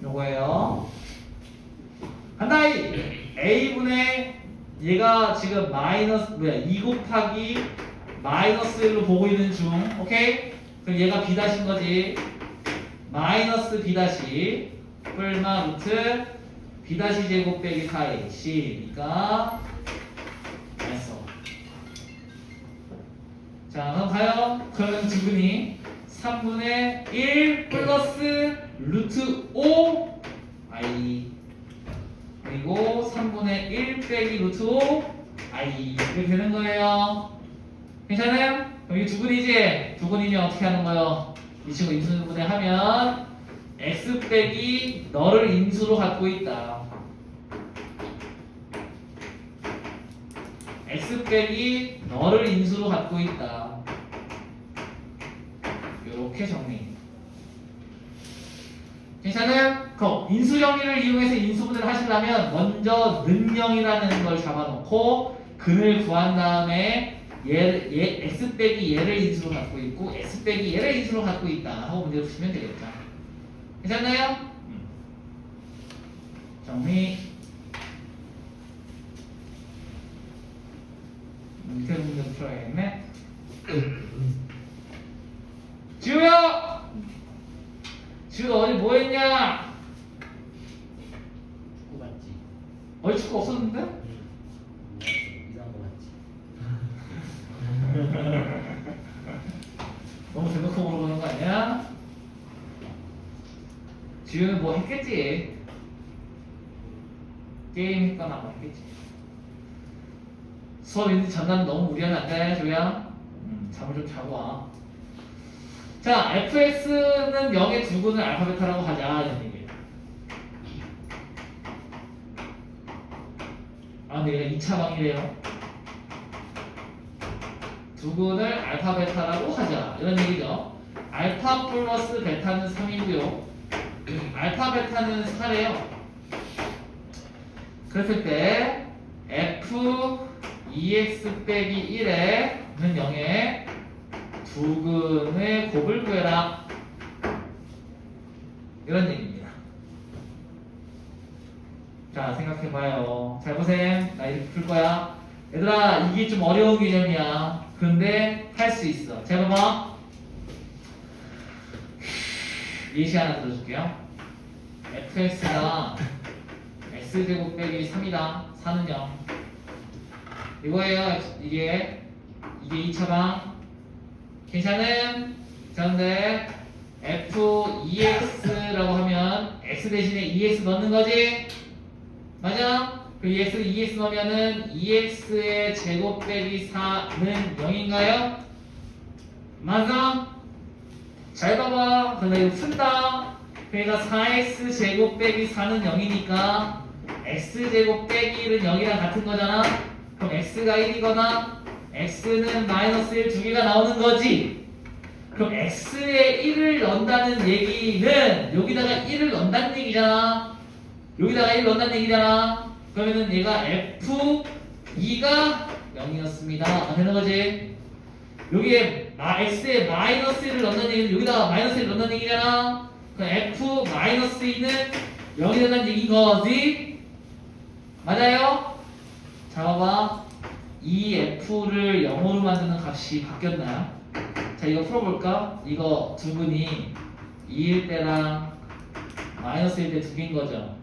요거예요. 간다. a분의 얘가 지금 마이너스 2 곱하기 마이너스 1로 보고 있는 중. 오케이? 그럼 얘가 b 다신 거지. 마이너스 b 다시 뿔마 루트 b 다시 제곱 빼기 4a c니까 됐어. 자, 그럼 가요. 그러면 두근이 3분의 1 플러스 루트 5 i 그리고 3분의 1 빼기 루트 5 i 이렇게 되는 거예요. 괜찮아요? 그럼 이 두근이지? 두근이면 어떻게 하는 거예요? 이 친구 인수분해 하면 x 빼기 너를 인수로 갖고 있다. x 빼기 너를 인수로 갖고 있다. 이렇게 정리. 괜찮아요? 그럼 인수 정리를 이용해서 인수분해를 하시려면 먼저 는영이라는 걸 잡아놓고 근을 구한 다음에 얘 x 빼기 얘를 인수로 갖고 있고 x 빼기 얘를 인수로 갖고 있다 하고 문제를 푸시면 되겠죠. 괜찮나요? 정리. 밑에 문제 풀어야겠네. 지우야! 지우 어디 뭐 했냐? 축구 봤지? 어디 축구 없었는데? 이상한 거 봤지? 너무 대놓고 물어보는 거 아니야? 지우는 뭐 했겠지? 게임 했거나 뭐 했겠지. 수업 있는 전날 너무 무리하면 안 돼, 지우야? 잠을 좀 자고 와. 자, fx는 0의 두근을 알파 베타라고 하자 이런 얘기예요. 아, 근데 얘가 2차 방이래요. 두근을 알파 베타라고 하자 이런 얘기죠. 알파 플러스 베타는 3이고요. 알파 베타는 4래요. 그랬을 때 f 2x 빼기 1에는 0에 두근의 곱을 구해라 이런 얘기입니다. 자, 생각해봐요. 잘 보셈. 나 이렇게 풀 거야. 얘들아, 이게 좀 어려운 개념이야. 그런데 할 수 있어. 잘 봐봐. 예시 하나 들어줄게요. fx가 x제곱 빼기 3이다. 4는 0. 이거예요. 이게 2차방. 괜찮은? 그런데 f2x라고 하면 x 대신에 2x 넣는 거지? 맞아? 그 2x 넣으면은 2x의 제곱 빼기 4는 0인가요? 맞아? 잘 봐봐. 그럼 이거 푼다. 그러니까 4x 제곱 빼기 4는 0이니까 x 제곱 빼기 1은 0이랑 같은 거잖아. 그럼 x가 1이거나 x는 마이너스 1 두 개가 나오는 거지. 그럼 x에 1을 넣는다는 얘기는 여기다가 1을 넣는다는 얘기잖아. 여기다가 1 넣는다는 얘기잖아. 그러면은 얘가 f2가 0이었습니다. 되는 거지. 여기에 x에 마이너스 1을 넣는다는 얘기는 여기다가 마이너스 1을 넣는다는 얘기잖아. 그럼 f-2는 0이 된다는 얘기인 거지. 맞아요? 자, 봐봐. 이 f를 0으로 만드는 값이 바뀌었나요? 자, 이거 풀어볼까? 이거 두근이 2일 때랑 마이너스 1때 두 개인 거죠.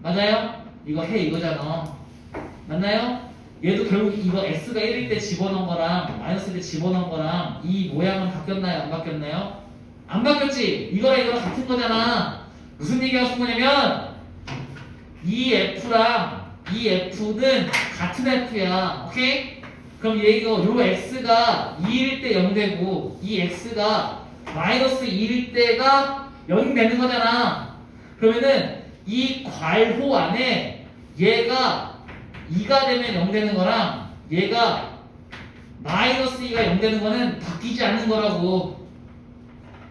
맞아요? 이거 해 이거잖아. 맞나요? 얘도 결국 이거 x가 1일 때 집어넣은 거랑 마이너스 1일 때 집어넣은 거랑 이 모양은 바뀌었나요? 안 바뀌었나요? 안 바뀌었지? 이거랑 이거랑 같은 거잖아. 무슨 얘기하고 싶은 거냐면 이 f랑 이 f는 같은 f야. 오케이? 그럼 얘가 요 x가 2일 때 0 되고 이 x가 마이너스 2일 때가 0이 되는 거잖아. 그러면은 이 괄호 안에 얘가 2가 되면 0 되는 거랑 얘가 마이너스 2가 0 되는 거는 바뀌지 않는 거라고.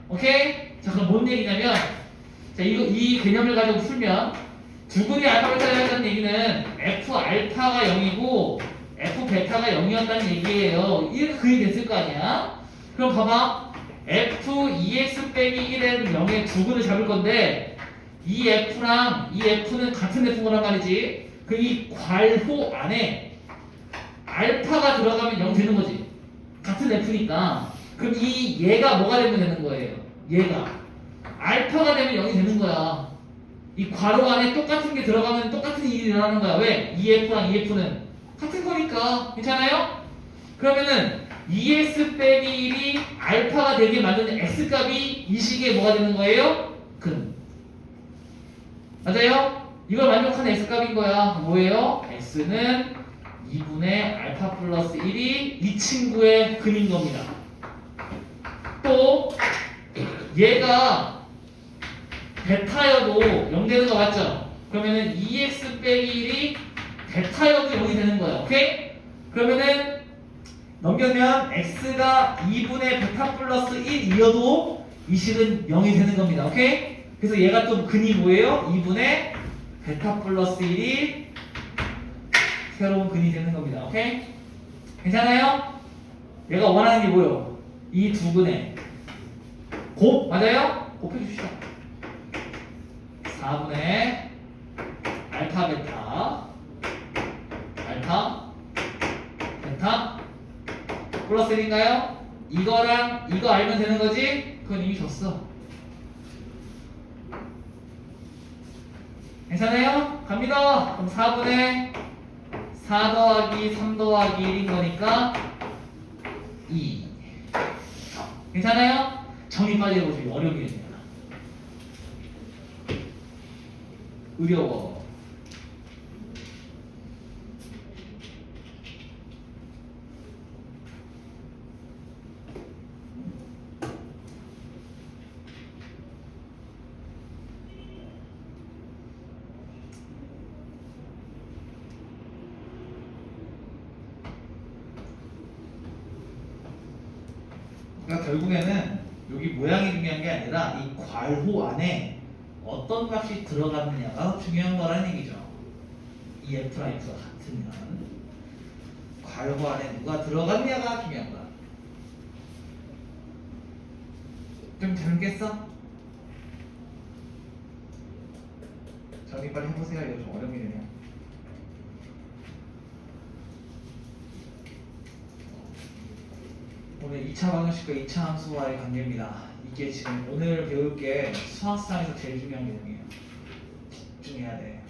오케이? 자, 그럼 뭔 얘기냐면 자, 이 개념을 가지고 풀면 두근이 알파 베타가 했다는 얘기는 f 알파가 0이고 f 베타가 0이었다는 얘기예요. 이렇게 그 얘기 됐을 거 아니야? 그럼 봐봐. f 2x 빼기 1에는 0의 두근을 잡을 건데 이 F랑 이 F는 같은 F인 거란 말이지. 그 이 괄호 안에 알파가 들어가면 0 되는 거지. 같은 F니까. 그럼 이 얘가 뭐가 되면 되는 거예요? 얘가 알파가 되면 0이 되는 거야. 이 괄호 안에 똑같은 게 들어가면 똑같은 일이 일어나는 거야. 왜? EF랑 EF는 같은 거니까. 괜찮아요? 그러면은 ES 빼기 1이 알파가 되게 만드는 X값이 이 시기에 뭐가 되는 거예요? 근. 맞아요? 이걸 만족하는 X값인 거야. 뭐예요? X는 2분의 알파 플러스 1이 이 친구의 근인 겁니다. 또 얘가 베타여도 0 되는 거 맞죠? 그러면은 2x 빼기 1이 베타여도 0이 되는 거야. 오케이? 그러면은 넘겨면 x가 2분의 베타 플러스 1이어도 이 식은 0이 되는 겁니다. 오케이? 그래서 얘가 또 근이 뭐예요? 2분의 베타 플러스 1이 새로운 근이 되는 겁니다. 오케이? 괜찮아요? 얘가 원하는 게 뭐예요? 이 두 근의 곱 맞아요? 곱해주시죠. 4분의 알파 베타 베타 플러스 1인가요? 이거랑 이거 알면 되는 거지? 그건 이미 줬어. 괜찮아요? 갑니다. 그럼 4분의 4 더하기 3 더하기 1인 거니까 2. 괜찮아요? 정리 빨리 해보세요. 어려움이겠네요. 어려워. 그러니까 결국에는 여기 모양이 중요한 게 아니라 이 괄호 안에 어떤 값이 들어갔느냐가 중요한 거라는 얘기죠. 이 F랑 F가 같으면 괄호 안에 누가 들어갔냐가 중요한 거야. 좀 재밌겠어? 정리 빨리 해보세요. 이거 좀 어렵네요. 오늘 2차 방정식과 2차 함수와의 관계입니다. 이게 지금 오늘 배울 게 수학상에서 제일 중요한 개념이에요. 집중해야 돼.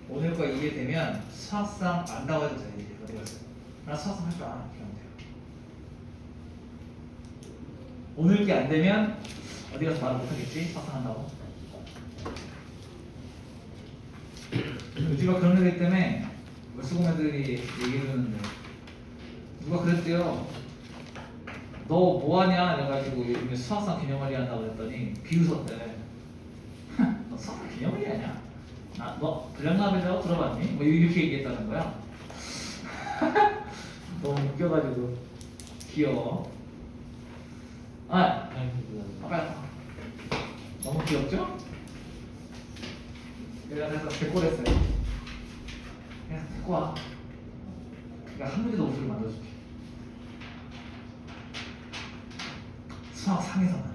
오늘 거 이해되면 수학상 안다고 해도 돼. 이제 어디 갔어? 나 수학상 할 줄 알아. 이렇게 하면 돼요. 오늘 게 안 되면 어디 가서 말을 못하겠지? 수학상 한다고. 요즘에 그런 애들 때문에 월수공 애들이 얘기해주는데 누가 그랬대요. 너 뭐하냐? 이래가지고 요즘에 수학상 기념일이 한다고 그랬더니 비웃었대. 너 수학상 기념일이 하냐? 너 불량나베라고 들어봤니? 뭐 이렇게 얘기했다는 거야. 너무 웃겨가지고 귀여워. 아빠 너무 귀엽죠? 내가 그래서 데리고 했어요. 그냥 데리고 와. 그러니까 한 문제도 없을 만들어줄게. 수학상에서만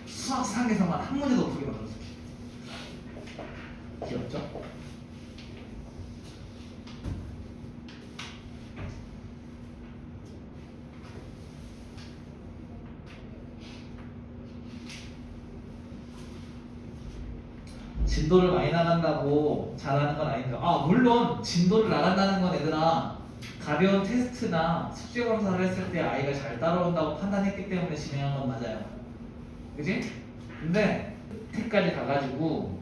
수학상에서만 한 문제도 없게 만들어줄게. 귀엽죠? 진도를 많이 나간다고 잘하는 건 아닌가. 물론 진도를 나간다는 건 얘들아 가벼운 테스트나 숙제 검사를 했을 때 아이가 잘 따라온다고 판단했기 때문에 진행한 건 맞아요. 그지? 근데 끝까지 가가지고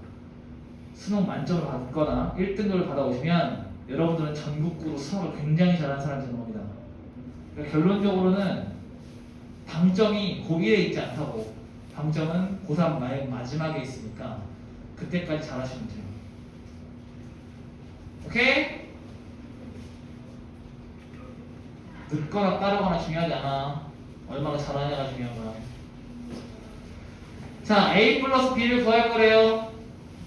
수능 만점을 받거나 1등급을 받아오시면 여러분들은 전국구로 수학을 굉장히 잘하는 사람이 되는 겁니다. 그러니까 결론적으로는 방점이 고1에 있지 않다고. 방점은 고3 마지막에 있으니까 그때까지 잘하시면 돼요. 오케이? 늦거나 빠르거나 중요하지 않아. 얼마나 잘하냐가 중요한 거야. 자, A 플러스 B를 구할 거래요.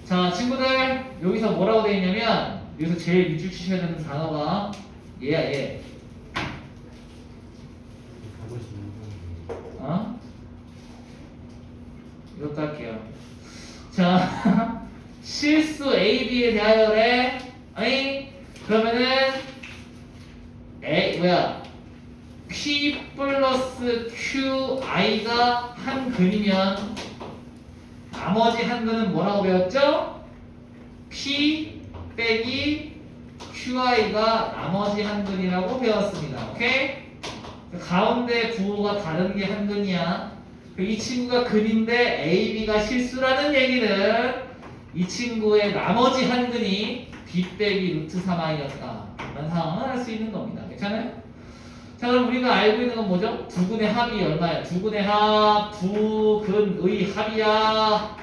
자, 친구들 여기서 뭐라고 되어 있냐면 여기서 제일 밑줄 치셔야 되는 단어가 얘야, 얘. 가고 싶은 어? 이것도 할게요. 자, 실수 AB에 대하여래. 아니, 그러면은 P 플러스 QI가 한 근이면 나머지 한 근은 뭐라고 배웠죠? P 빼기 QI가 나머지 한 근이라고 배웠습니다. 오케이? 가운데 부호가 다른 게 한 근이야. 이 친구가 근인데 AB가 실수라는 얘기는 이 친구의 나머지 한 근이 B 빼기 루트 3i였다 라는 상황을 알 수 있는 겁니다. 괜찮아요? 자, 그럼 우리가 알고 있는 건 뭐죠? 두 근의 합이 얼마야? 두 근의 합, 두 근의 합이야.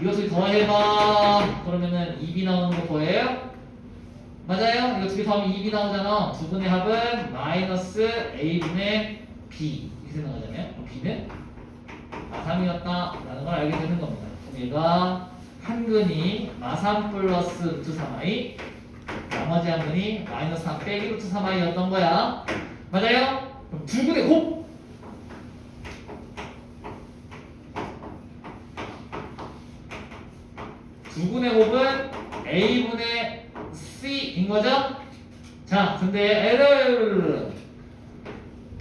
이것을 더해봐. 그러면은 2B 나오는 거 뭐예요? 맞아요? 이거 두 개 더하면 2B 나오잖아. 두 근의 합은 마이너스 A분의 B 이렇게 나가잖아요. 그럼 B는 3이었다 라는 걸 알게 되는 겁니다. 그럼 얘가 한 근이 마3 플러스 루트 3i, 나머지 한 근이 마이너스 3 빼기 루트 3i였던 거야. 맞아요? 그럼 두 근의 곱! 두 근의 곱은 A분의 C인 거죠? 자, 근데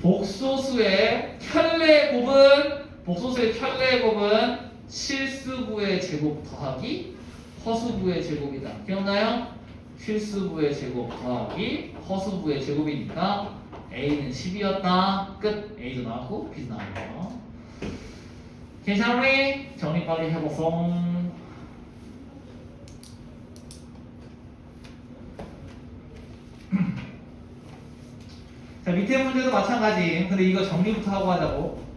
복소수의 켤레 곱은 실수부의 제곱 더하기 허수부의 제곱이다. 기억나요? 실수부의 제곱 더하기 허수부의 제곱이니까 A는 10이었다. 끝. A도 나왔고 B도 나왔고. 괜찮니? 정리 빨리 해보소. 자, 밑에 문제도 마찬가지. 근데 이거 정리부터 하고 하자고.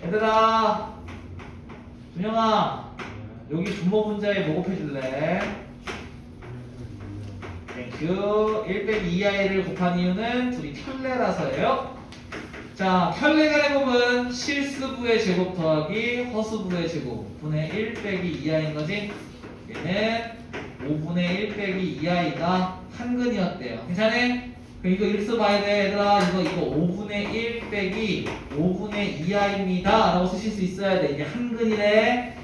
얘들아, 준영아, 여기 분모 분자에 뭐곱해 줄래? 땡큐. 1 빼기 2i를 곱한 이유는 둘이 켤레라서예요. 자, 켤레 간의 곱은 실수부의 제곱 더하기 허수부의 제곱 분의 1 빼기 2i인 거지. 얘는 5분의 1 빼기 2i가 한 근이었대요. 괜찮아? 이거 일수 봐야 돼. 얘들아, 이거 5분의 1 빼기 5분의 2i입니다 라고 쓰실 수 있어야 돼. 이게 한 근이래.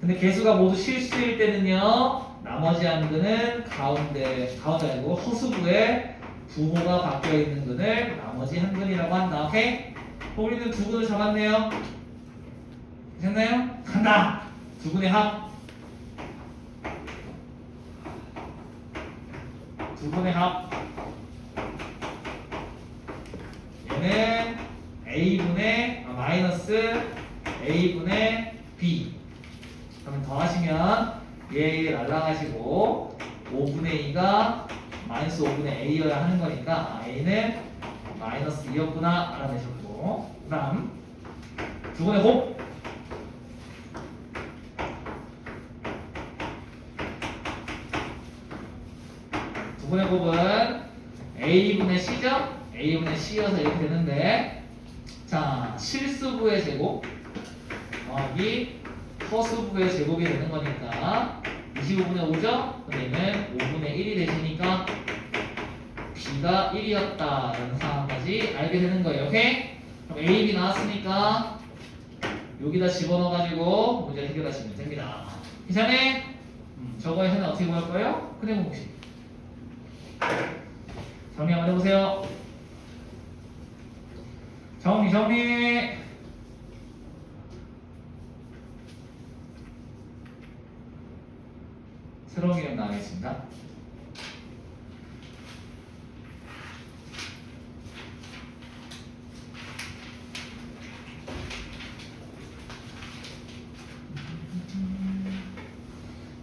근데 개수가 모두 실수일 때는요, 나머지 한 근은 가운데 아니고 허수부에 부호가 바뀌어 있는 근을 나머지 한 근이라고 한다. 오케이? 우리는 두 근을 잡았네요. 됐나요? 간다. 두 근의 합. 두 근의 합. 얘는 A분의 마이너스 A분의 B. 그러면 더하시면 얘 날라가시고 5분의 2가 마이너스 5분의 A여야 하는 거니까 A는 마이너스 2였구나 알아내셨고, 그 다음 두 분의 곱. 두 분의 곱은 A분의 C죠? A분의 C여서 이렇게 되는데, 자, 실수부의 제곱 더하기 허수부의 제곱이 되는 거니까 25분의 5죠? 그러면 5분의 1이 되시니까 B가 1이었다라는 상황까지 알게 되는 거예요. 오케이? 그럼 A, B 나왔으니까 여기다 집어넣어가지고 문제 해결하시면 됩니다. 괜찮네? 저거의 해는 어떻게 구할 거예요? 큰행 공식. 정리 한번 해보세요. 정리. 새로운 개념 나가겠습니다.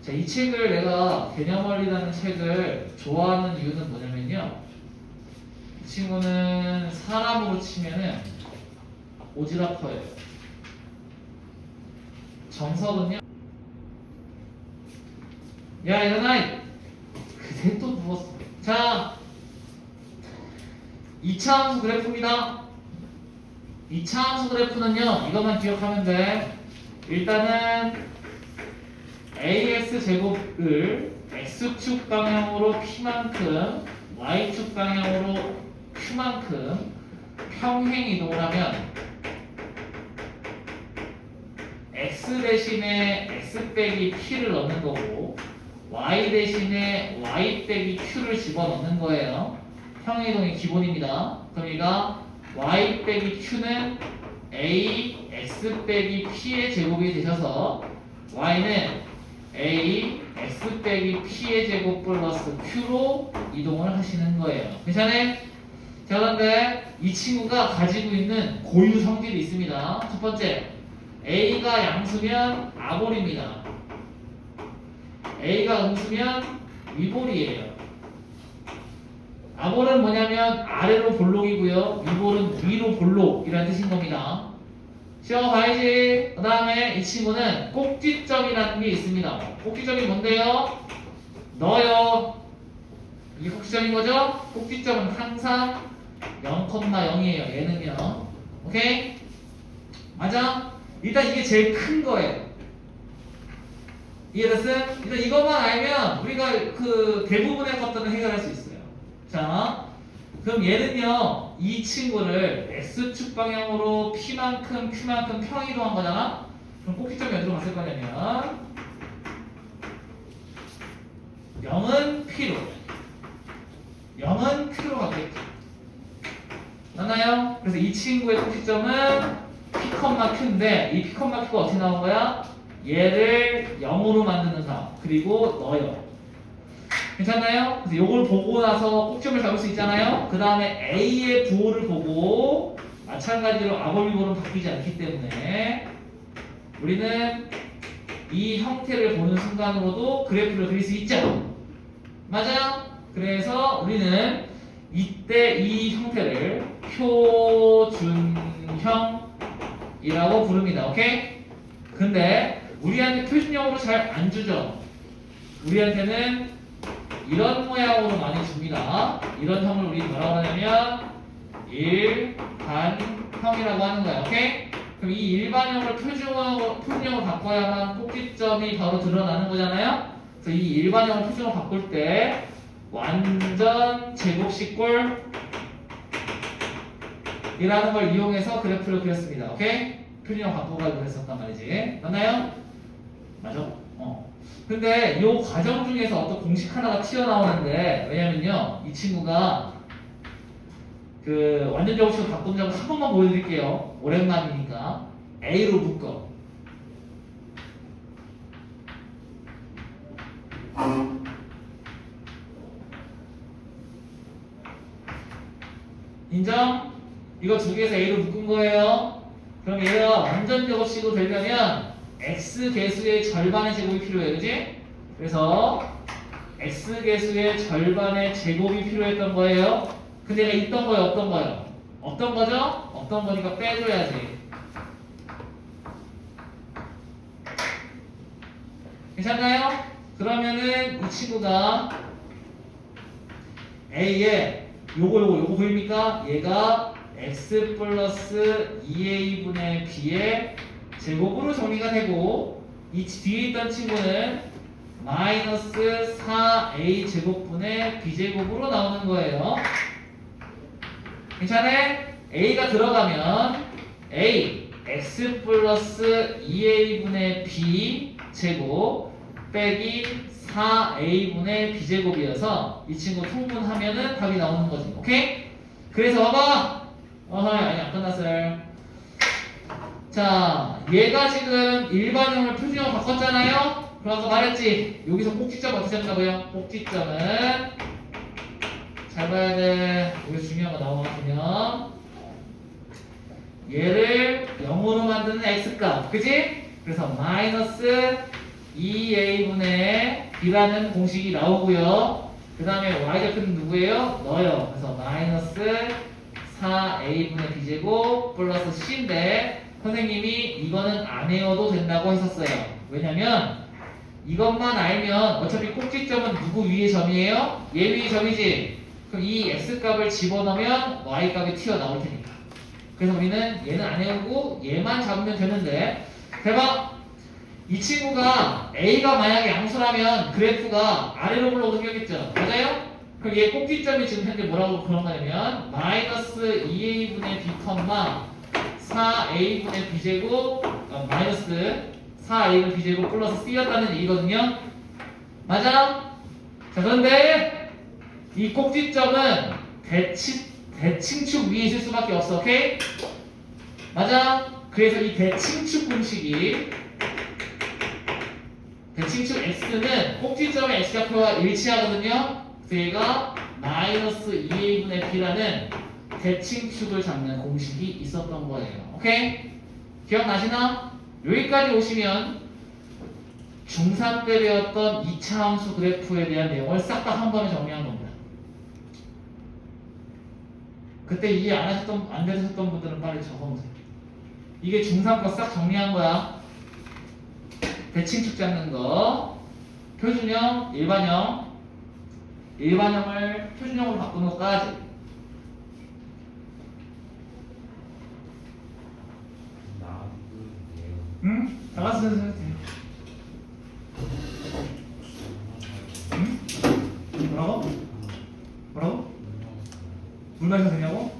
자, 이 책을 내가 개념원리라는 책을 좋아하는 이유는 뭐냐면요, 이 친구는 사람으로 치면은 오지랖퍼예요. 정석은요, 야 일어나! 그새 또 누웠어. 자, 2차 함수 그래프입니다. 2차 함수 그래프는요, 이것만 기억하면 돼. 일단은 AX제곱을 X축 방향으로 P만큼, Y축 방향으로 Q만큼 평행 이동을 하면 x 대신에 x 빼기 p를 넣는 거고 y 대신에 y 빼기 q를 집어넣는 거예요. 평행이동의 기본입니다. 그럼 얘가 y 빼기 q는 a x 빼기 p의 제곱이 되셔서 y는 a x 빼기 p의 제곱 플러스 q로 이동을 하시는 거예요. 괜찮아요? 자, 그런데 이 친구가 가지고 있는 고유 성질이 있습니다. 첫 번째, a가 양수면 아볼입니다. a가 음수면 위볼이에요. 아볼은 뭐냐면 아래로 볼록이고요. 위볼은 위로 볼록이라는 뜻인 겁니다. 시험 가야지. 그 다음에 이 친구는 꼭지점이라는 게 있습니다. 꼭지점이 뭔데요? 넣어요. 이게 꼭지점인 거죠? 꼭지점은 항상 0,0이에요. 얘는요. 오케이? 맞아? 일단 이게 제일 큰 거예요. 이해됐어요? 일단 이것만 알면 우리가 그 대부분의 것들은 해결할 수 있어요. 자, 그럼 얘는요, 이 친구를 X축 방향으로 P만큼, Q만큼 평이동한 거잖아? 그럼 꼭지점이 어디로 갔을 거냐면 0은 P로 0은 Q로 갔겠죠. 맞나요? 그래서 이 친구의 꼭지점은 P, Q인데 이 P, Q가 어떻게 나온 거야? 얘를 0으로 만드는 사 그리고 넣어요. 괜찮나요? 그래서 요걸 보고 나서 꼭지점을 잡을 수 있잖아요. 그 다음에 A의 부호를 보고 마찬가지로 아볼비볼은 바뀌지 않기 때문에 우리는 이 형태를 보는 순간으로도 그래프를 그릴 수 있죠. 맞아요? 그래서 우리는 이때 이 형태를 표준형이라고 부릅니다. 오케이? 근데 우리한테 표준형으로 잘 안 주죠. 우리한테는 이런 모양으로 많이 줍니다. 이런 형을 우리 뭐라고 하냐면 일반형이라고 하는 거야. 오케이? 그럼 이 일반형을 표준형으로 바꿔야만 꼭지점이 바로 드러나는 거잖아요. 그래서 이 일반형을 표준형으로 바꿀 때 완전 제곱식골 이라는 걸 이용해서 그래프를 그렸습니다. 오케이? 표준형 바꿔가지고 그랬었단 말이지. 맞나요? 맞아? 근데 이 과정 중에서 어떤 공식 하나가 튀어나오는데 왜냐면요 이 친구가 그 완전 제곱식으로 바꾼 점을 한 번만 보여드릴게요. 오랜만이니까 A로 묶어. 인정? 이거 두 개에서 A로 묶은 거예요. 그럼 얘가 완전 제곱식으로 되려면 X 개수의 절반의 제곱이 필요해요. 그지? 그래서 X 개수의 절반의 제곱이 필요했던 거예요. 근데 얘가 있던 거예요? 없던 거예요? 없던 거죠? 없던 거니까 빼줘야지. 괜찮나요? 그러면은 이 친구가 A에 요거 보입니까? 얘가 X 플러스 2A분의 B의 제곱으로 정리가 되고 이 뒤에 있던 친구는 마이너스 4A 제곱분의 B제곱으로 나오는 거예요. 괜찮아? A가 들어가면 A X 플러스 2A분의 B 제곱 빼기 4A분의 B제곱이어서 이 친구 통분하면은 답이 나오는 거지. 오케이? 그래서 봐봐. 아니 안 끝났어요. 자, 얘가 지금 일반형을 표준형으로 바꿨잖아요? 그럼 아까 말했지? 여기서 꼭지점 어떻게 잡는다고요? 꼭지점은 잘 봐야 돼. 여기서 중요한 거 나오거든요. 얘를 0으로 만드는 x값, 그지? 그래서 마이너스 2a분의 b라는 공식이 나오고요. 그 다음에 y좌표는 누구예요? 너요. 그래서 마이너스 4a분의 b제곱 플러스 c인데 선생님이 이거는 안 외워도 된다고 했었어요. 왜냐면 이것만 알면 어차피 꼭지점은 누구 위의 점이에요? 얘 위의 점이지. 그럼 이 x값을 집어넣으면 y값이 튀어나올 테니까. 그래서 우리는 얘는 안 외우고 얘만 잡으면 되는데 대박! 이 친구가 A가 만약에 양수라면 그래프가 아래로 올라오는 생겼겠죠? 맞아요? 그럼 얘 꼭지점이 지금 현재 뭐라고 그런 거냐면 마이너스 2a분의 b, 4a분의 b제곱 마이너스 4a분의 b제곱 플러스 c였다는 얘기거든요. 맞아? 자, 그런데 이 꼭지점은 대칭축 위에 있을 수밖에 없어. 오케이? 맞아? 그래서 이 대칭축 공식이 대칭축 x는 꼭지점의 x좌표와 일치하거든요. 그래서 얘가 마이너스 2a분의 b라는 대칭축을 잡는 공식이 있었던 거예요. 오케이? 기억나시나? 여기까지 오시면 중3 때 배웠던 2차 함수 그래프에 대한 내용을 싹 다 한 번에 정리한 겁니다. 그때 이해 안 되셨던 분들은 빨리 적어보세요. 이게 중3 거 싹 정리한 거야. 대칭축 잡는 거, 표준형, 일반형을 표준형으로 바꾸는 것까지. 응? 다 같이 해도 돼. 응? 뭐라고? 뭐라고? 물 마셔도 되냐고?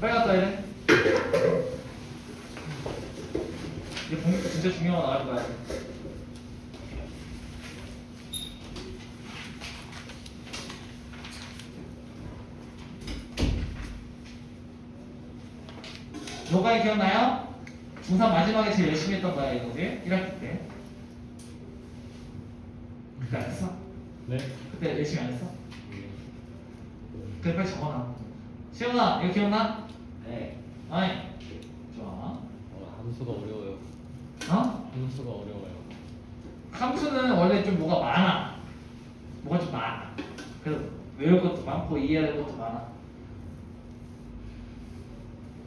빨리 갔다 이래. 이제 본격 진짜 중요한 거 나갈 거야. 요까지 기억나요? 중3 마지막에 제일 열심히 했던 거야 이거지? 1학기 때. 그때 안 했어? 네. 그때 열심히 안 했어? 그래 빨리 적어놔. 시영아 이거 기억나? 네. 아니 좋아. 함수가 어려워요. 어? 함수가 어려워요. 함수는 원래 좀 뭐가 많아. 뭐가 좀 많아. 그래서 외울 것도 많고 이해할 것도 많아.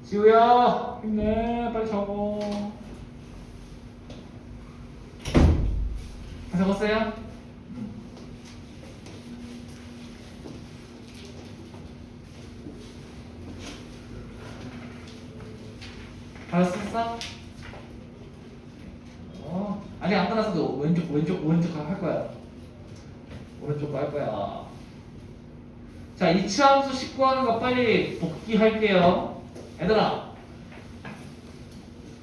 지우야 힘내 빨리 적어. 다 적었어요? 다 썼어? 아직 안 끝났어도 오른쪽 할 거야. 오른쪽 거 할 거야. 자, 이차함수 19 하는 거 빨리 복귀할게요. 얘들아,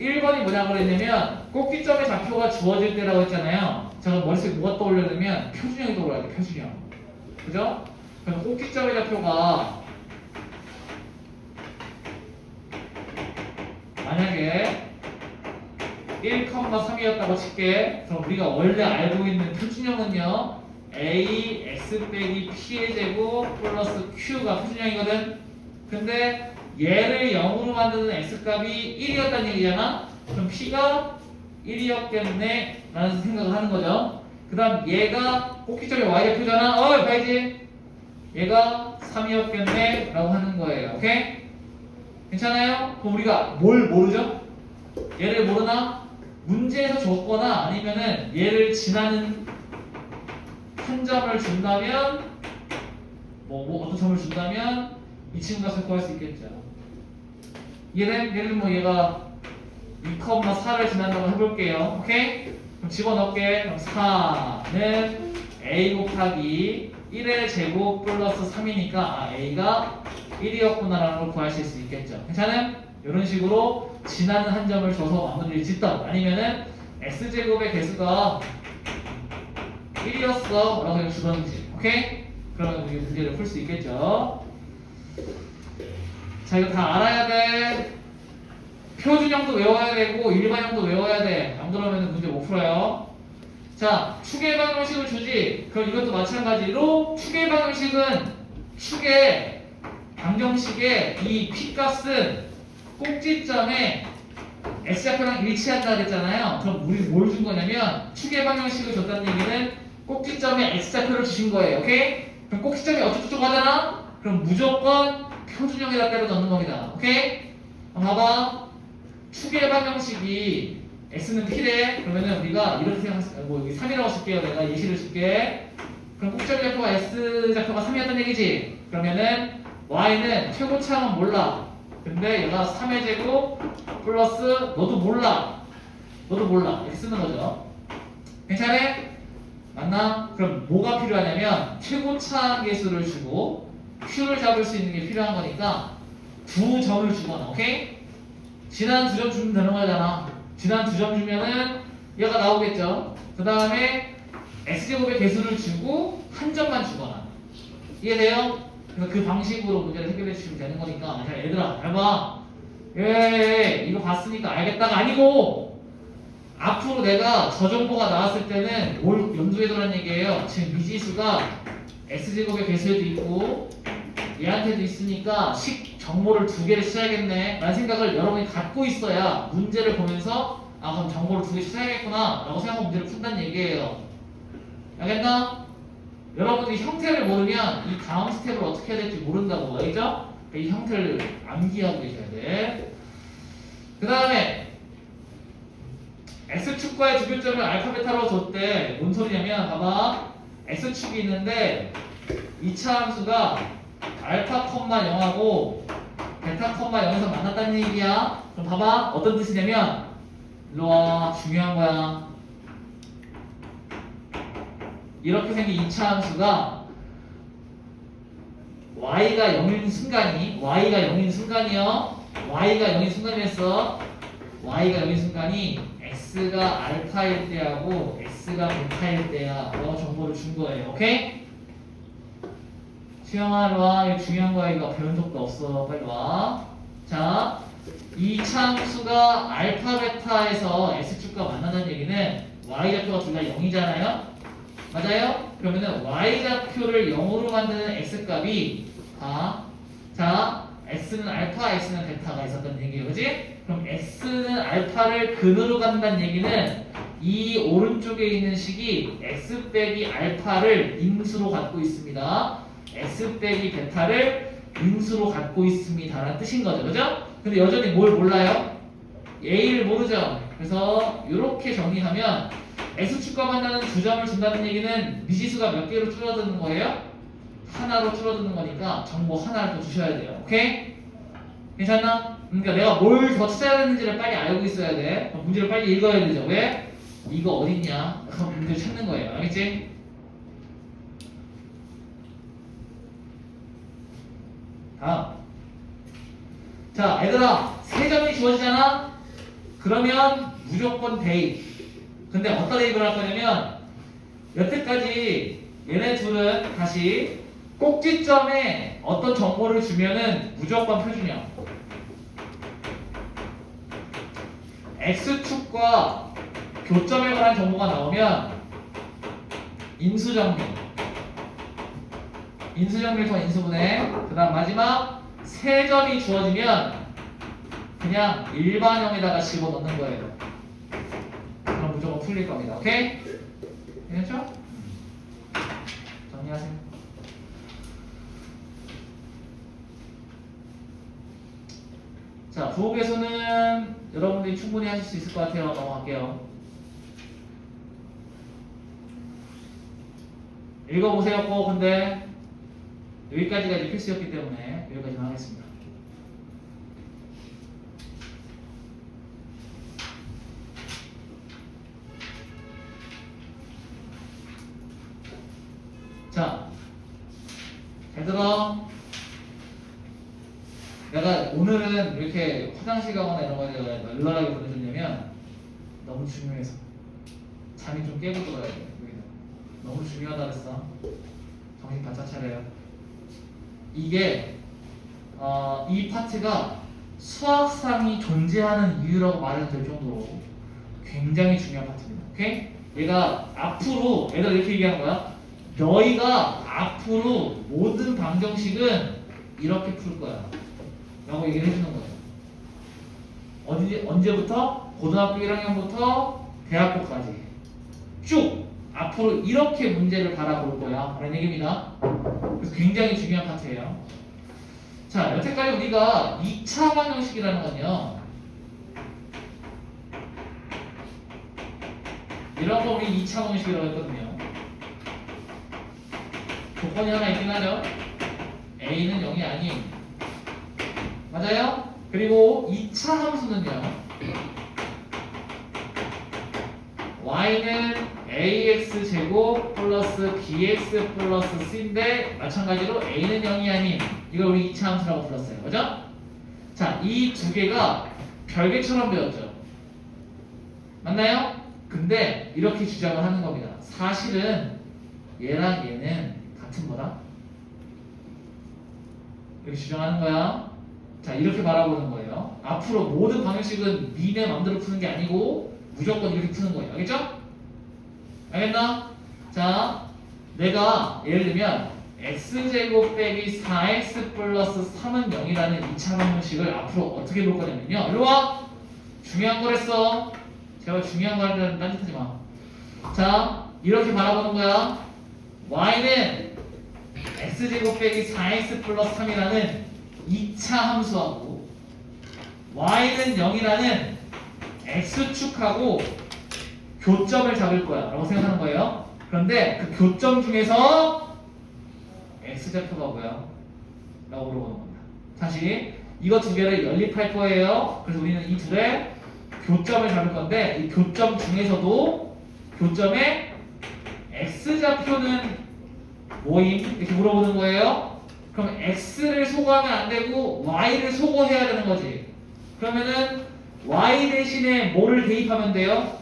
1번이 뭐냐 그랬냐면 꼭지점의 좌표가 주어질 때라고 했잖아요. 제가 머릿속에 뭐가 떠올렸냐면 표준형이 떠올라야 돼. 표준형. 그죠? 그럼 꼭지점의 좌표가 만약에 1,3이었다고 칠게. 그럼 우리가 원래 알고 있는 표준형은요 a x 빼기 p의 제곱 플러스 q가 표준형이거든. 근데 얘를 0으로 만드는 x값이 1이었다는 얘기잖아. 그럼 p가 1이었겠네 라는 생각을 하는 거죠. 그 다음 얘가 꼭지점의 y좌표잖아. 봐야지. 얘가 3이었겠네 라고 하는 거예요. 오케이? 괜찮아요? 그럼 우리가 뭘 모르죠? 얘를 모르나? 문제에서 줬거나 아니면은 얘를 지나는 한 점을 준다면 뭐 어떤 점을 준다면 이 친구 값을 구할 수 있겠죠. 얘는 뭐 얘가 2,4를 지난다고 해볼게요. 오케이? 그럼 집어넣을게. 그럼 4는 a 곱하기 1의 제곱 플러스 3이니까 a가 1이었구나라는 걸 구하실 수 있겠죠. 괜찮아요? 이런 식으로 지나는 한 점을 줘서 마무리를 짓던 아니면은 x제곱의 개수가 1이었어 라고 그냥 주던지. 오케이? 그러면 우리 문제를 풀 수 있겠죠. 자, 이거 다 알아야 돼. 표준형도 외워야 되고 일반형도 외워야 돼. 안 그러면 문제 못 풀어요. 자, 축의 방정식을 주지. 그럼 이것도 마찬가지로 축의 방정식은 축의 방정식의 이 p값은 꼭지점에 x좌표랑 일치한다 그랬잖아요. 그럼 우리 뭘 준 거냐면 축의 방정식을 줬다는 얘기는 꼭지점에 x좌표를 주신 거예요. 오케이? 그럼 꼭지점이 어쩌고저쩌고 하잖아? 그럼 무조건 표준형에다 때려 넣는 겁니다. 오케이? 봐봐. 축의 방정식이 x는 p래. 그러면은 우리가 이렇게 생각했어요. 뭐 여기 3이라고 쓸게요. 내가 예시를 줄게. 그럼 꼭지점 좌표가 x좌표가 3이었단 얘기지. 그러면은 y는 최고차항은 몰라. 근데 얘가 3의 제곱 플러스 너도 몰라. 이렇게 쓰는 거죠. 괜찮아? 맞나? 그럼 뭐가 필요하냐면 최고차항 계수를 주고 q를 잡을 수 있는 게 필요한 거니까 두 점을 주거나. 오케이? 지난 2점 주면 되는 거잖아. 지난 2점 주면은 얘가 나오겠죠. 그 다음에 x제곱의 개수를 주고 한 점만 주거나. 이해돼요? 그래서 그 방식으로 문제를 해결해 주시면 되는 거니까. 자, 얘들아, 잘 봐. 이거 봤으니까 알겠다가 아니고, 앞으로 내가 저 정보가 나왔을 때는 뭘 염두에 두라는 얘기예요. 지금 미지수가 x제곱의 개수에도 있고 얘한테도 있으니까 식 정보를 2개를 써야겠네 라는 생각을 여러분이 갖고 있어야 문제를 보면서 아 그럼 정보를 2개씩 써야겠구나 라고 생각하고 문제를 푼다는 얘기예요. 알겠나? 여러분들이 형태를 모르면 이 다음 스텝을 어떻게 해야 될지 모른다고. 알겠죠? 이 형태를 암기하고 계셔야 돼. 그 다음에 X축과의 주교점을 알파 베타로 줬대. 뭔 소리냐면 봐봐. X축이 있는데 2차 함수가 알파, 0하고 베타, 0에서 만났다는 얘기야. 그럼 봐봐. 어떤 뜻이냐면 일로와. 중요한 거야. 이렇게 생긴 2차 함수가 y가 0인 순간이 y가 0인 순간이요. y가 0인 순간이랬어. y가 0인 순간이 x가 알파일 때하고 x가 베타일 때야 라고 정보를 준 거예요. 오케이? 수영아 일로 와. 이거 중요한 거야. 이거 배운 적도 없어. 빨리 와. 자, 이 함수가 알파 베타에서 x축과 만나는 얘기는 y좌표가 둘 다 0이잖아요. 맞아요? 그러면은 y좌표를 0으로 만드는 x값이 자, x는 알파, x는 베타가 있었던 얘기예요. 그지? 그럼 x는 알파를 근으로 간다는 얘기는 이 오른쪽에 있는 식이 x 빼기 알파를 인수로 갖고 있습니다. x 빼기 베타를 인수로 갖고 있습니다 라는 뜻인 거죠. 그죠? 근데 여전히 뭘 몰라요? a를 모르죠. 그래서 이렇게 정리하면 x축과 만나는 2점을 준다는 얘기는 미지수가 몇 개로 줄어드는 거예요? 하나로 줄어드는 거니까 정보 하나를 더 주셔야 돼요. 오케이? 괜찮나? 그러니까 내가 뭘 더 찾아야 되는지를 빨리 알고 있어야 돼. 그럼 문제를 빨리 읽어야 되죠. 왜? 이거 어딨냐? 그럼 문제를 찾는 거예요. 알겠지? 다음. 자, 얘들아, 3점이 주어지잖아? 그러면 무조건 대입. 근데 어떤 대입을 할 거냐면, 여태까지 얘네 둘은 다시 꼭지점에 어떤 정보를 주면은 무조건 표준형. X축과 교점에 관한 정보가 나오면 인수정리. 인수정리를 통한 인수분해. 그 다음 마지막 3점이 주어지면 그냥 일반형에다가 집어넣는 거예요. 그럼 무조건 풀릴 겁니다. 오케이? 됐죠? 정리하세요. 자, 부호계수는 여러분들이 충분히 하실 수 있을 것 같아요. 넘어갈게요. 읽어보세요. 꼭. 근데 여기까지가 이제 필수였기 때문에 여기까지만 하겠습니다. 자, 잘 들어. 내가 오늘은 이렇게 화장실 가거나 이런 거에 널널하게 보내줬냐면 너무 중요해서 잠이 좀 깨고 들어야 돼. 여기는 너무 중요하다 그랬어. 정신 바짝 차려요. 이게 이 파트가 수학상이 존재하는 이유라고 말해도 될 정도로 굉장히 중요한 파트입니다. 오케이? 얘가 앞으로 얘들 이렇게 얘기하는 거야. 너희가 앞으로 모든 방정식은 이렇게 풀 거야 라고 얘기를 해주는 거예요. 언제부터? 고등학교 1학년부터 대학교까지 쭉 앞으로 이렇게 문제를 바라볼 거야 라는 얘기입니다. 그래서 굉장히 중요한 파트예요. 자, 여태까지 우리가 2차 방정식이라는 건요, 이런 거 우리 2차 방정식이라고 했거든요. 조건이 하나 있긴 하죠. A는 0이 아닌. 맞아요? 그리고 2차 함수는요, y는 ax제곱 플러스 bx 플러스 c인데 마찬가지로 a는 0이 아닌, 이걸 우리 2차 함수라고 불렀어요. 그죠? 자, 이 두 개가 별개처럼 배웠죠. 맞나요? 근데 이렇게 주장을 하는 겁니다. 사실은 얘랑 얘는 같은 거다. 이렇게 주장하는 거야. 자, 이렇게 바라보는 거예요. 앞으로 모든 방정식은 니네 맘대로 푸는 게 아니고 무조건 이렇게 푸는 거예요. 알겠죠? 알겠나? 자, 내가 예를 들면 x제곱 빼기 4x 플러스 3은 0이라는 2차 방정식을 앞으로 어떻게 볼 거냐면요. 일로 와! 중요한 거랬어. 제발 중요한 거 하려면 딴짓하지 마. 자, 이렇게 바라보는 거야. y는 x제곱 빼기 4x 플러스 3이라는 2차 함수하고 y는 0이라는 x축하고 교점을 잡을 거야 라고 생각하는 거예요. 그런데 그 교점 중에서 x좌표가 뭐야? 라고 물어보는 겁니다. 다시 이거 두 개를 연립할 거예요. 그래서 우리는 이 둘의 교점을 잡을 건데 이 교점 중에서도 교점의 x좌표는 뭐임? 이렇게 물어보는 거예요. 그럼 x를 소거하면 안 되고 y를 소거해야 되는 거지. 그러면은 y 대신에 뭐를 대입하면 돼요?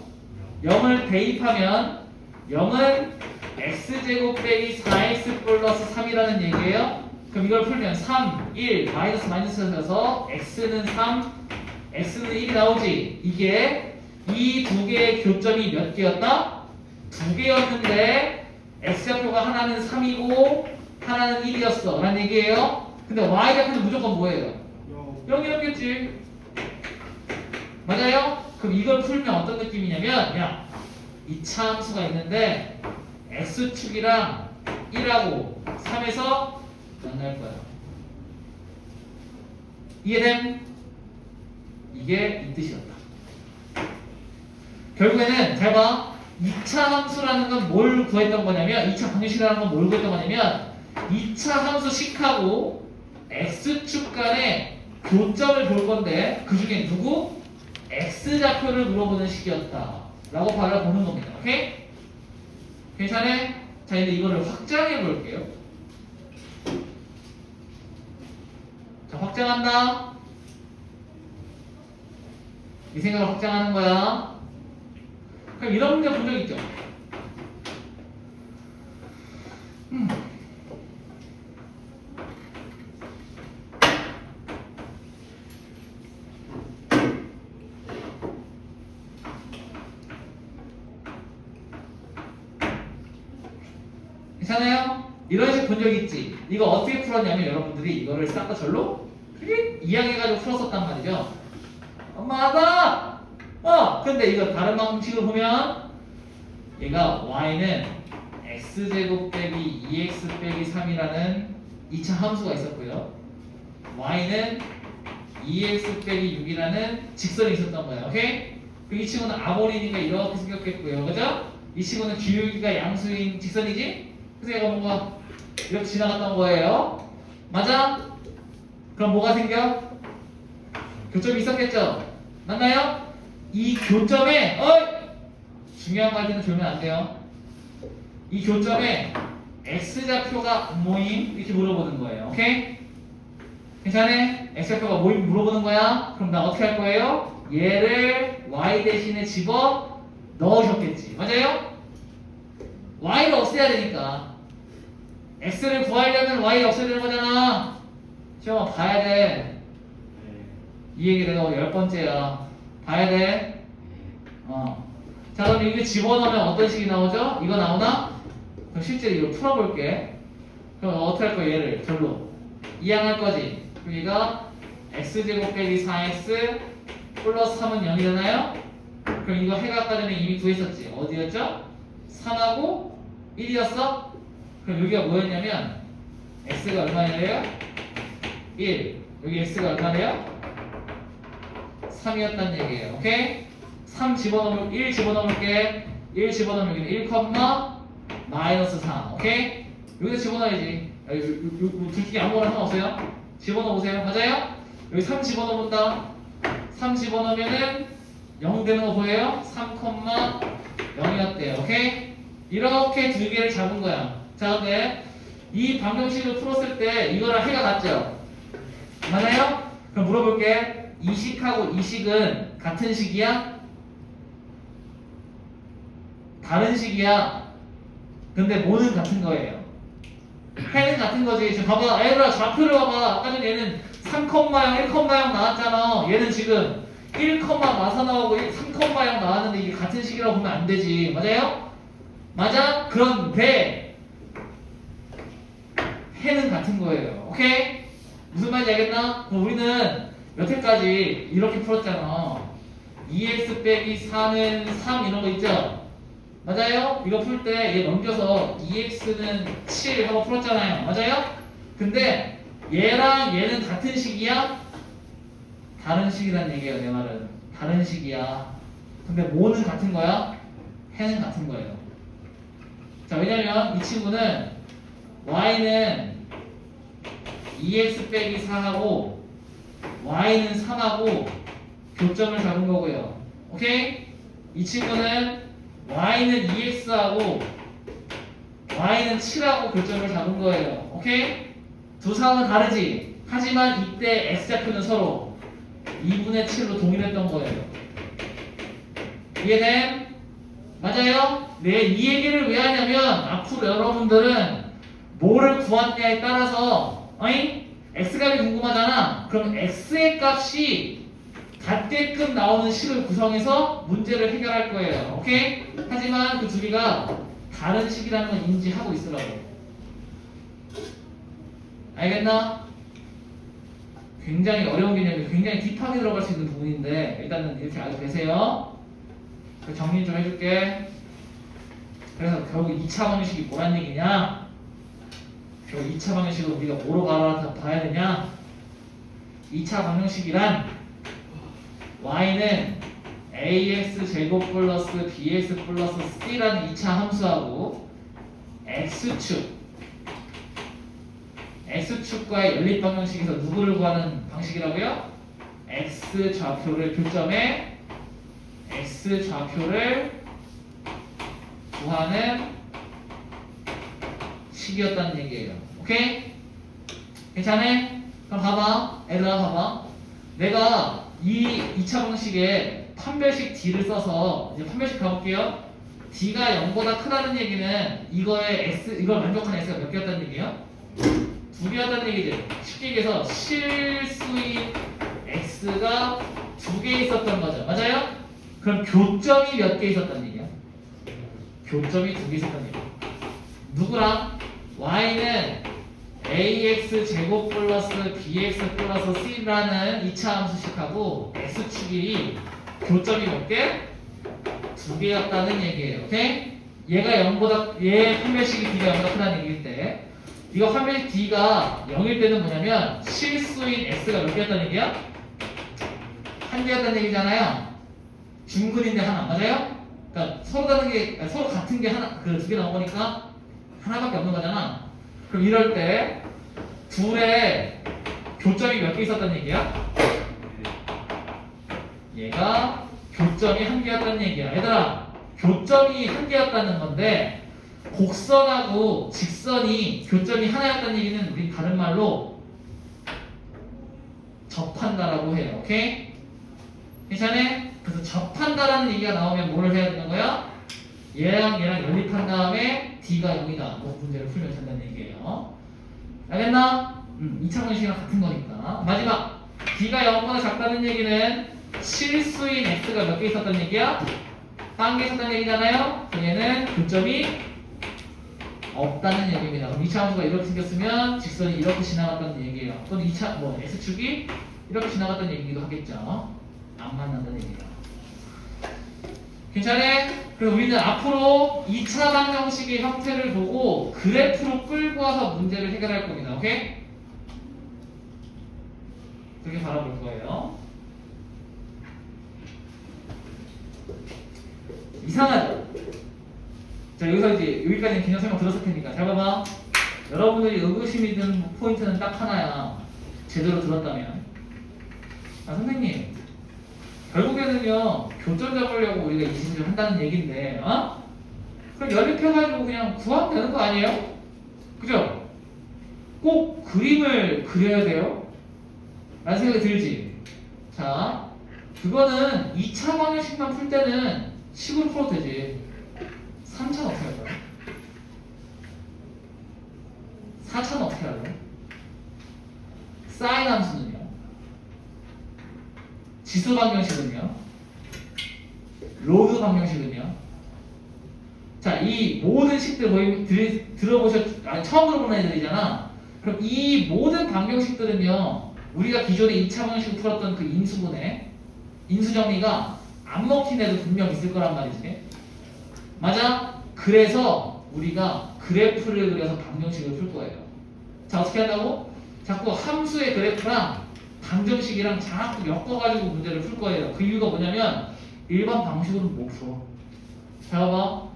0을 대입하면 0은 x제곱 빼기 4x 플러스 3이라는 얘기예요. 그럼 이걸 풀면 3, 1, 마이너스에서 x는 3, x는 1이 나오지. 이게 이 두 개의 교점이 몇 개였다? 두 개였는데 x좌표가 하나는 3이고 하나는 1이었어 라는 얘기예요. 근데 y좌표는 무조건 뭐예요? 0이었겠지. 맞아요? 그럼 이걸 풀면 어떤 느낌이냐면 야, 2차 함수가 있는데 x축이랑 1하고 3에서 만날 거야. 이해됨? 이게 이 뜻이었다. 결국에는 잘 봐. 2차 함수라는 건 뭘 구했던 거냐면 2차 방정식이라는 건 뭘 구했던 거냐면 2차 함수 식하고 x축 간의 교점을 볼 건데 그 중에 누구? x좌표를 물어보는 식이었다 라고 바라보는 겁니다. 오케이? 괜찮아? 자, 이제 이거를 확장해 볼게요. 자, 확장한다. 이 생각을 확장하는 거야. 그럼 이런 문제 본 적 있죠? 괜찮아요? 이런 식 본 적 있지? 이거 어떻게 풀었냐면 여러분들이 이거를 싹 다 절로 이야기해가지고 풀었었단 말이죠. 엄마다! 근데 이거 다른 방식으로 보면 얘가 y는 x제곱 빼기 2x 빼기 3이라는 2차 함수가 있었고요. y는 2x 빼기 6이라는 직선이 있었던 거예요. 오케이? 이 친구는 아모리니까 이렇게 생겼겠고요. 그죠? 이 친구는 기울기가 양수인 직선이지? 그래서 얘가 뭔가 이렇게 지나갔던 거예요. 맞아? 그럼 뭐가 생겨? 교점이 있었겠죠? 맞나요? 이 교점에 중요한 거 할 때는 졸면 안 돼요. 이 교점에 x좌표가 뭐임? 이렇게 물어보는 거예요. 오케이? 괜찮아? x좌표가 뭐임 물어보는 거야? 그럼 나 어떻게 할 거예요? 얘를 y 대신에 집어 넣으셨겠지. 맞아요? y를 없애야 되니까 x를 구하려면 y를 없애야 되는 거잖아. 시험아 봐야 돼. 이 얘기 내가 10번째야. 봐야 돼. 자, 그럼 이거 집어넣으면 어떤 식이 나오죠? 이거 나오나? 그럼 실제로 이거 풀어볼게. 그럼 어떻게 할 거야? 얘를 절로 이항할 거지. 그럼 얘가 x제곱 빼기 4x 플러스 3은 0이잖아요? 그럼 이거 해가 아까 전에 이미 구했었지. 어디였죠? 3하고 1이었어? 그럼 여기가 뭐였냐면 x가 얼마예요? 1. 여기 x가 얼마래요? 3이었단 얘기예요. 오케이? 3 집어넣으면 1 집어넣을게. 1 집어넣으면 여기는 1, 마이너스 3. 오케이? 여기다 집어넣어야지. 둘 중에 아무거나 상관없어요. 집어넣어보세요. 맞아요? 여기 3 집어넣는다. 3 집어넣으면은 0 되는 거 보여요? 3, 0이었대요. 오케이? 이렇게 두 개를 잡은 거야. 자, 근데 이 방정식을 풀었을 때 이거랑 해가 같죠? 맞아요? 그럼 물어볼게. 이식하고 이식은 같은 식이야? 다른 식이야? 근데 뭐는 같은 거예요? 해는 같은 거지. 지금 봐봐. 얘들아 좌표를 봐봐. 아까 전에 얘는 3,0, 1,0 나왔잖아. 얘는 지금 1, 마사 나오고 3,0 나왔는데 이게 같은 식이라고 보면 안 되지. 맞아요? 맞아? 그런데 해는 같은 거예요. 오케이? 무슨 말인지 알겠나? 그럼 우리는 여태까지 이렇게 풀었잖아. 2x 빼기 4는 3 이런 거 있죠? 맞아요? 이거 풀 때 얘 넘겨서 2x는 7 하고 풀었잖아요. 맞아요? 근데 얘랑 얘는 같은 식이야? 다른 식이란 얘기예요. 내 말은 다른 식이야. 근데 뭐는 같은 거야? 해는 같은 거예요. 자, 왜냐면 이 친구는 y는 2x 빼기 4하고 y는 3하고 교점을 잡은 거고요. 오케이? 이 친구는 y는 2x하고 y는 7하고 교점을 잡은 거예요. 오케이? 두 상황은 다르지? 하지만 이때 x좌표는 서로 2분의 7로 동일했던 거예요. 이해됨? 맞아요? 네, 이 얘기를 왜 하냐면 앞으로 여러분들은 뭐를 구하느냐에 따라서 x값이 궁금하잖아. 그럼 x의 값이 같게끔 나오는 식을 구성해서 문제를 해결할 거예요. 오케이? 하지만 그 두 개가 다른 식이라는 걸 인지하고 있으라고. 알겠나? 굉장히 어려운 개념이고 굉장히 딥하게 들어갈 수 있는 부분인데 일단은 이렇게 알고 계세요. 정리 좀 해줄게. 그래서 결국 2차 방정식이 뭐란 얘기냐? 결국 2차 방정식을 우리가 뭐로 봐야 되냐? 2차 방정식이란 y는 ax 제곱 플러스 bx 플러스 c라는 2차 함수하고 x축과의 연립 방정식에서 누구를 구하는 방식이라고요? x 좌표를 교점에 x 좌표를 구하는 식이었다는 얘기예요. 오케이? 괜찮아? 그럼 봐봐. 얘들아 봐봐. 내가 이 2차 방식에 판별식 d를 써서 이제 판별식 가볼게요. d가 0보다 크다는 얘기는 이걸 만족하는 x가 몇 개였다는 얘기예요? 2개였다는 얘기죠. 쉽게 얘기해서 실수인 x가 2개 있었던 거죠. 맞아요? 그럼 교점이 몇 개 있었다는 얘기야? 교점이 2개 있었다는 얘기야. 누구랑? y는 ax 제곱 플러스 bx 플러스 c라는 2차 함수식하고 x축이 교점이 몇 개? 2개였다는 얘기예요. 오케이? 얘 판별식이 d가 0보다 크다는 얘기일 때 이거 판별식 d가 0일 때는 뭐냐면 실수인 x가 몇 개였다는 얘기야? 한 개였다는 얘기잖아요. 중근인데 하나. 맞아요? 그러니까 서로 같은 게 하나, 그 2개 나온 거니까 하나밖에 없는 거잖아. 그럼 이럴 때 둘의 교점이 몇 개 있었다는 얘기야? 얘가 교점이 한 개였다는 얘기야. 얘들아, 교점이 한 개였다는 건데 곡선하고 직선이 교점이 하나였다는 얘기는 우리 다른 말로 접한다라고 해요. 오케이? 괜찮아? 그래서 접한다라는 얘기가 나오면 뭐를 해야 되는 거야? 얘랑 연립한 다음에 d가 0이다. 뭐 문제를 풀면 된다는 얘기예요. 알겠나? 2차 방식이랑 같은 거니까. 마지막 d가 0보다 작다는 얘기는 실수인 x가 몇 개 있었다는 얘기야? 한 개 있었다는 얘기잖아요. 그럼 얘는 교점이 없다는 얘기입니다. 그럼 2차 함수가 이렇게 생겼으면 직선이 이렇게 지나갔다는 얘기예요. 또는 2차 x축이 이렇게 지나갔다는 얘기기도 하겠죠. 안 만난다는 얘기예요. 괜찮아? 그래서 우리는 앞으로 2차 방정식의 형태를 보고 그래프로 끌고 와서 문제를 해결할 겁니다. 오케이? 그렇게 바라볼 거예요. 이상하죠? 자, 여기서 이제 여기까지는 개념 설명 들었을 테니까 잘 봐봐. 여러분들이 의구심이 든 포인트는 딱 하나야. 제대로 들었다면. 아, 선생님, 결국에는요 교점 잡으려고 우리가 이 짓을 한다는 얘긴데, 그럼 연립해가지고 그냥 구하면 되는 거 아니에요? 그죠? 꼭 그림을 그려야 돼요? 라는 생각이 들지? 자, 그거는 2차 방정식만 풀 때는 식으로 풀어도 되지. 3차는 어떻게 할 거야? 4차는 어떻게 할래? 사인 함수는요? 지수 방정식은요? 로그 방정식은요? 자, 이 모든 식들 거의 아니, 처음 들어보는 애들이잖아. 그럼 이 모든 방정식들은요, 우리가 기존에 2차 방정식을 풀었던 그 인수분해, 인수정리가 안 먹힌 애도 분명 있을 거란 말이지. 맞아? 그래서 우리가 그래프를 그려서 방정식을 풀 거예요. 자, 어떻게 한다고? 자꾸 함수의 그래프랑 방정식이랑 자꾸 엮어가지고 문제를 풀 거예요. 그 이유가 뭐냐면 일반 방식으로는 못 풀어. 자, 봐봐.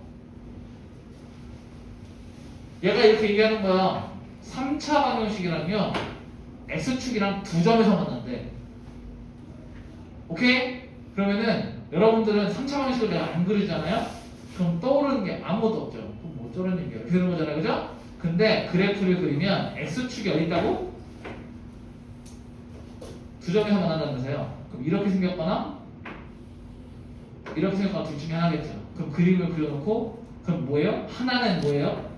얘가 이렇게 얘기하는 거야. 3차 방정식이랑요, x축이랑 두 점에서 만난대. 오케이? 그러면은 여러분들은 3차 방식을 내가 안 그리잖아요? 그럼 떠오르는 게 아무것도 없죠. 그럼 뭐 저런 얘기야. 이렇게 되는 거잖아요. 그죠? 근데 그래프를 그리면 x축이 어디 있다고? 두 점에서 만난다면서요. 그럼 이렇게 생겼거나 이렇게 생겼거나 둘 중에 하나겠죠. 그럼 그림을 그려놓고 그럼 뭐예요? 하나는 뭐예요?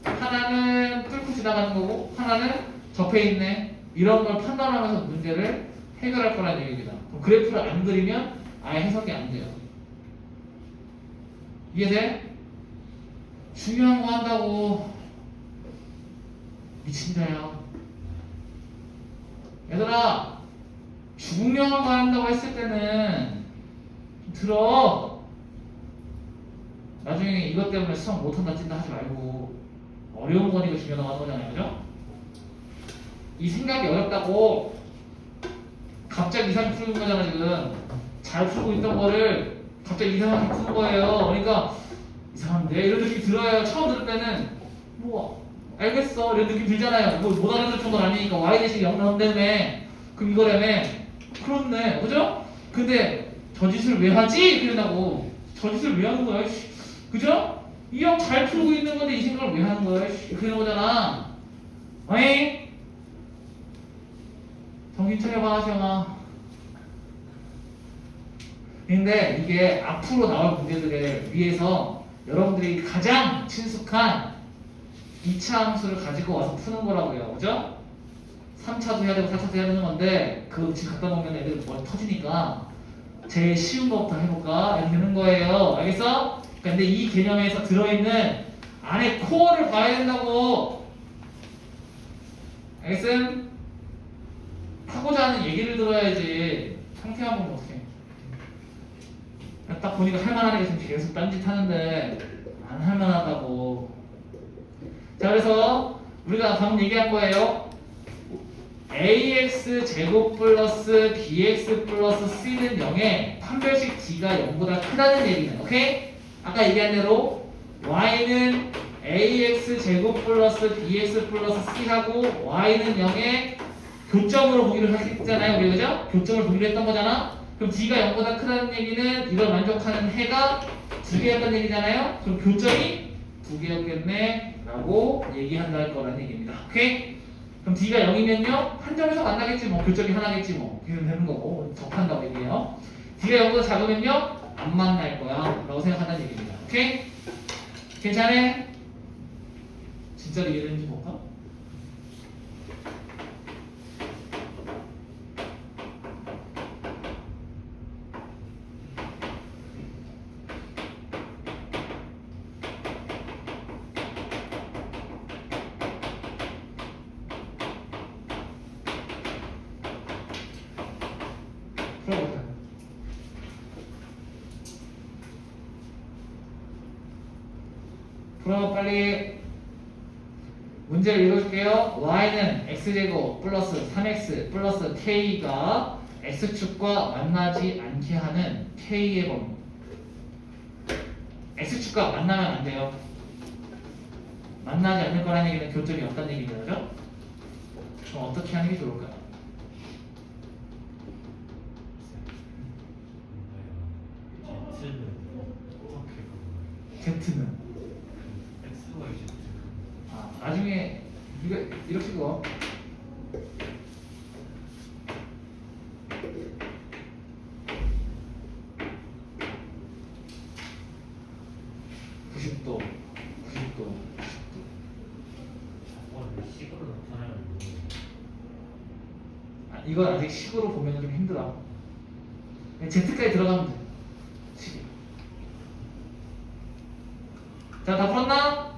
하나는 뚫고 지나가는 거고 하나는 접해 있네. 이런 걸 판단하면서 문제를 해결할 거라는 얘기입니다. 그럼 그래프를 안 그리면 아예 해석이 안 돼요. 이해돼? 중요한 거 한다고 미친다요. 얘들아, 중요한 거 한다고 했을 때는 좀 들어. 나중에 이것 때문에 수학 못한다 찐다 하지 말고 어려운 거니까 중요하다고 하는 거잖아요. 그죠? 이 생각이 어렵다고 갑자기 이상하게 푸는 거잖아. 지금 잘 풀고 있던 거를 갑자기 이상하게 푸는 거예요. 그러니까 이상한데 이런 느낌이 들어요. 처음 들을 때는 뭐 알겠어 이런 느낌 들잖아요. 뭐 못 알아들 정도는 아니니까 y 대신 0 나온다며. 그럼 이거라며. 그렇네. 그죠? 근데 저 짓을 왜 하지? 그러냐고. 저 짓을 왜 하는 거야? 씨. 그죠? 이 형 잘 풀고 있는 건데 이 생각을 왜 하는 거야? 씨. 그런 거잖아. 어이? 정신 차려봐, 시영아. 근데 이게 앞으로 나올 문제들에 위해서 여러분들이 가장 친숙한 2차 함수를 가지고 와서 푸는 거라고요. 그죠? 3차도 해야 되고 4차도 해야 되는 건데 그거 지금 갖다 놓으면 애들 머리 터지니까 제일 쉬운 것부터 해볼까? 이렇게 되는 거예요. 알겠어? 근데 이 개념에서 들어있는 안에 코어를 봐야 된다고. 알겠음? 하고자 하는 얘기를 들어야지. 상태만 보면 어떡해. 딱 보니까 할만한 게 지금 계속 딴짓 하는데 안 할만하다고. 자, 그래서 우리가 방금 얘기한 거예요. ax 제곱 플러스 bx 플러스 c는 0에 판별식 d가 0보다 크다는 얘기는, 오케이? 아까 얘기한 대로 y는 ax 제곱 플러스 bx 플러스 c하고 y는 0에 교점으로 보기로 했잖아요. 우리 그죠? 교점을 보기로 했던 거잖아. 그럼 d가 0보다 크다는 얘기는 이걸 만족하는 해가 두 개였다는 얘기잖아요. 그럼 교점이 두 개였겠네 라고 얘기한다 거라는 얘기입니다. 오케이? 그럼 d가 0이면요 한 점에서 만나겠지 뭐. 교점이 하나겠지 뭐. 이렇게 되는 거고 접한다고 얘기해요. d가 0보다 작으면요 안 만날 거야 라고 생각한다는 얘기입니다. 오케이? 괜찮아? 진짜로 이해되는지 볼까? 풀어볼까요? 풀어 빨리. 문제를 읽어줄게요. y는 x제곱 플러스 3x 플러스 k가 x축과 만나지 않게 하는 k의 범위. x축과 만나면 안 돼요. 만나지 않을 거라는 얘기는 교점이 없다는 얘기죠. 그죠? 그럼 어떻게 하는 게 좋을까요? Z는 어떻게 그거예요? z는 X, Y, Z 나중에 이거 이렇게 그거 90도, 90도. 왜 식으로 나타나면 아, 이건 아직 식으로 보면 좀 힘들어. Z까지 들어가면 돼. 식이. 자, 다 풀었나?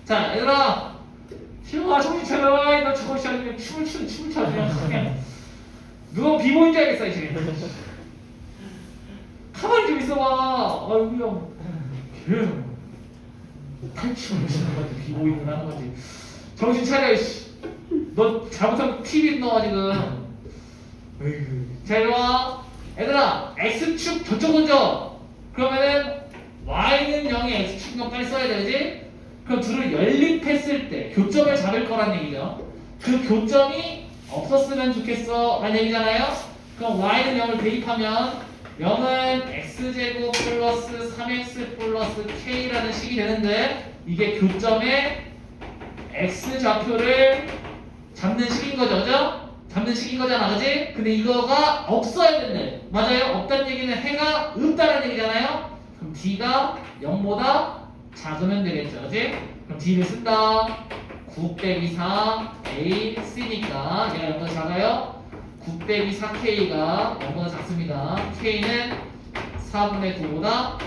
자, 얘들아. 시영아, 정신 차려. 너 저거 시작하면 춤을 춰. 그냥. 누가 비보인 줄 알겠어, 이제. 가만히 좀 있어봐. 아이고, 형. 걔 탈춤을 추는 거지. 비보잉을 하는 거지. 정신 차려, 씨. 너 잘못하면 TV 넣어, 지금. 에이구. 자, 이리 와. 얘들아, X축 저쪽 먼저. 그러면은 Y는 0이 X축인 빨리 써야 되지? 그럼 둘을 연립했을 때 교점을 잡을 거란 얘기죠. 그 교점이 없었으면 좋겠어 라는 얘기잖아요. 그럼 Y는 0을 대입하면 0은 X제곱 플러스 3X 플러스 K라는 식이 되는데 이게 교점의 X좌표를 잡는 식인 거죠. 그죠? 잡는 식인 거잖아. 그지? 근데 이거가 없어야 된대. 맞아요? 없다는 얘기는 해가 없다는 얘기잖아요. 그럼 D가 0보다 작으면 되겠죠. 그지? 그럼 D를 쓴다. 9 빼기 4 A C니까 얘가 0보다 작아요. 9 빼기 4K가 0보다 작습니다. K는 4분의 9보다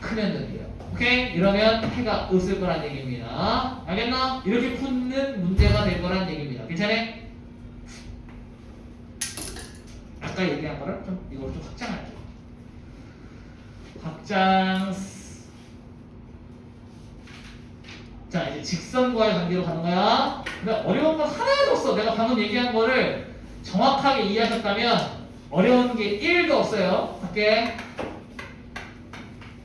크면 된대요. 오케이? 이러면 해가 없을 거란 얘기입니다. 알겠나? 이렇게 푸는 문제가 될 거란 얘기입니다. 괜찮아? 아까 얘기한 거를 좀 이걸 좀 확장할게요. 확장. 자, 이제 직선과의 관계로 가는 거야. 근데 어려운 건 하나도 없어. 내가 방금 얘기한 거를 정확하게 이해하셨다면 어려운 게 1도 없어요. 할게.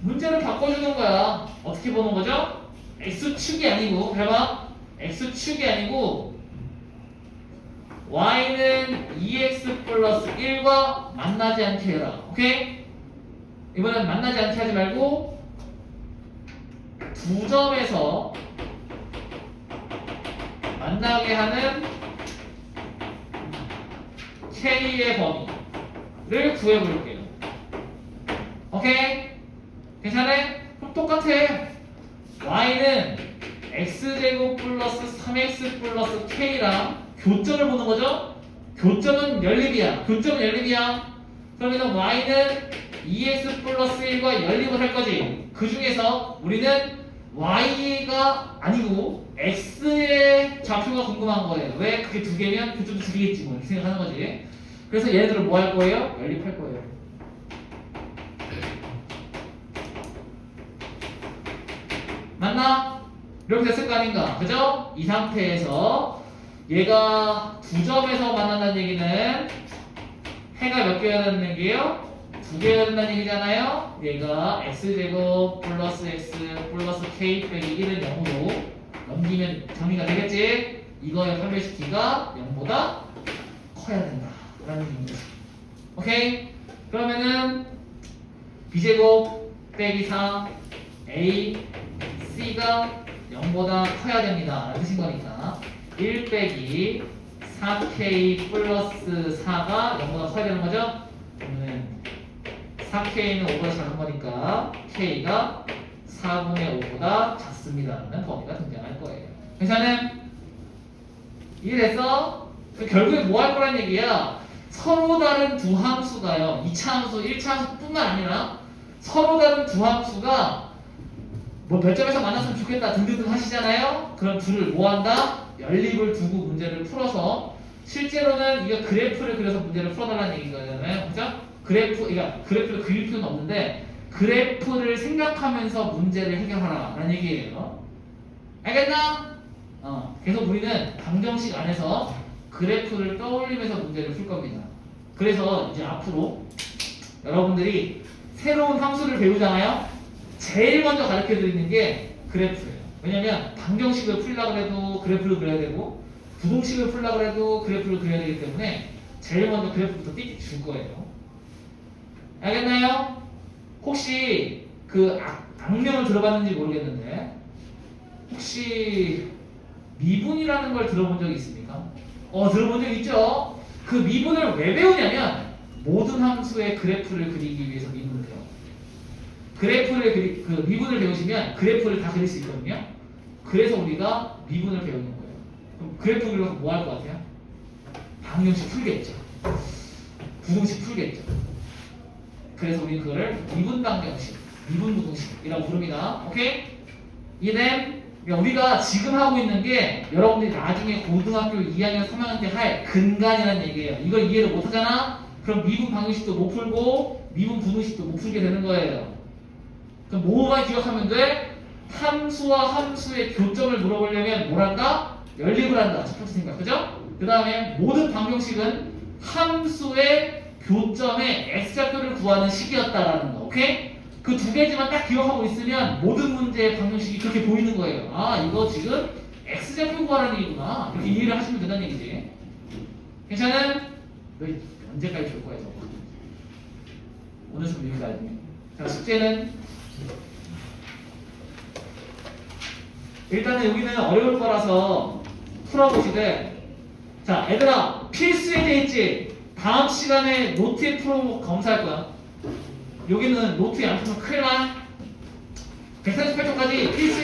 문제를 바꿔주는 거야. 어떻게 보는 거죠? X축이 아니고, 해봐. X축이 아니고 Y는 2X 플러스 1과 만나지 않게 해라. 오케이? 이번엔 만나지 않게 하지 말고 두 점에서 만나게 하는 K의 범위를 구해볼게요. 오케이? 괜찮아? 그럼 똑같아. Y는 X제곱 플러스 3X 플러스 K랑 교점을 보는 거죠? 교점은 연립이야. 교점은 연립이야. 그러면 Y는 2X 플러스 1과 연립을 할 거지. 그 중에서 우리는 Y가 아니고 X의 좌표가 궁금한 거예요. 왜? 그게 두 개면 교점도 두 개겠지 뭐. 이렇게 생각하는 거지. 그래서 얘네들을 뭐 할 거예요? 연립할 거예요. 맞나? 이렇게 됐을 거 아닌가? 그죠? 이 상태에서 얘가 두 점에서 만난다는 얘기는 해가 몇 개여야 된다는 얘기예요? 두 개여야 된다는 얘기잖아요? 얘가 x제곱 플러스 x 플러스 k 빼기 1은 0으로 넘기면 정리가 되겠지? 이거의 판별식 D가 0보다 커야 된다 라는 얘기입니다. 오케이? 그러면은 b제곱 빼기 4 a c가 0보다 커야 됩니다 라는 뜻인 거니까 1 빼기 4k 플러스 4가 0보다 커야 되는 거죠? 그러면 4k는 5보다 작은 거니까 k가 4분의 5보다 작습니다 라는 범위가 등장할 거예요. 괜찮아요? 이해됐어? 결국에 뭐 할 거란 얘기야? 서로 다른 두 함수가요 2차 함수, 1차 함수 뿐만 아니라 서로 다른 두 함수가 뭐 몇 점에서 만났으면 좋겠다 등등등 하시잖아요. 그럼 둘을 뭐 한다? 연립을 두고 문제를 풀어서 실제로는 이거 그래프를 그려서 문제를 풀어달라는 얘기잖아요. 그죠? 그러니까 그래프를 그릴 필요는 없는데 그래프를 생각하면서 문제를 해결하라 라는 얘기예요. 알겠나? 그래서 우리는 방정식 안에서 그래프를 떠올리면서 문제를 풀 겁니다. 그래서 이제 앞으로 여러분들이 새로운 함수를 배우잖아요. 제일 먼저 가르쳐 드리는 게 그래프예요. 왜냐면 방정식을 풀려고 해도 그래프를 그려야 되고 부동식을 풀려고 해도 그래프를 그려야 되기 때문에 제일 먼저 그래프부터 띡 줄 거예요. 알겠나요? 혹시 그 악명을 들어봤는지 모르겠는데 혹시 미분이라는 걸 들어본 적 있습니까? 들어본 적 있죠? 그 미분을 왜 배우냐면 모든 함수의 그래프를 그리기 위해서 미분을 배워요. 그 미분을 배우시면 그래프를 다 그릴 수 있거든요. 그래서 우리가 미분을 배우는 거예요. 그럼 그래프 그려서 뭐 할 것 같아요? 방정식 풀겠죠. 부등식 풀겠죠. 그래서 우리는 그거를 미분 방정식, 미분 부등식이라고 부릅니다. 오케이? 이해됨? 그러니까 우리가 지금 하고 있는 게 여러분들이 나중에 고등학교 2학년, 3학년 때 할 근간이라는 얘기예요. 이걸 이해를 못 하잖아? 그럼 미분 방정식도 못 풀고 미분 부등식도 못 풀게 되는 거예요. 그럼 뭐만 기억하면 돼? 함수와 함수의 교점을 물어보려면 뭘 한다? 연립을 한다. 첫 번째 생각. 그죠? 그 다음에 모든 방정식은 함수의 교점의 x좌표를 구하는 식이었다라는 거. 오케이? 그 두 개지만 딱 기억하고 있으면 모든 문제의 방정식이 그렇게 보이는 거예요. 아, 이거 지금 x좌표 구하라는 얘기구나. 이렇게 이해를 하시면 된다는 얘기지. 괜찮은? 너 언제까지 줄 거야, 저거? 오늘 좀 여기까지. 자, 숙제는 일단은 여기는 어려울 거라서 풀어보시되, 자, 얘들아, 필수에 돼 있지? 다음 시간에 노트에 풀어 검사할 거야. 여기는 노트에 안 풀면 큰일 나. 138초까지 필수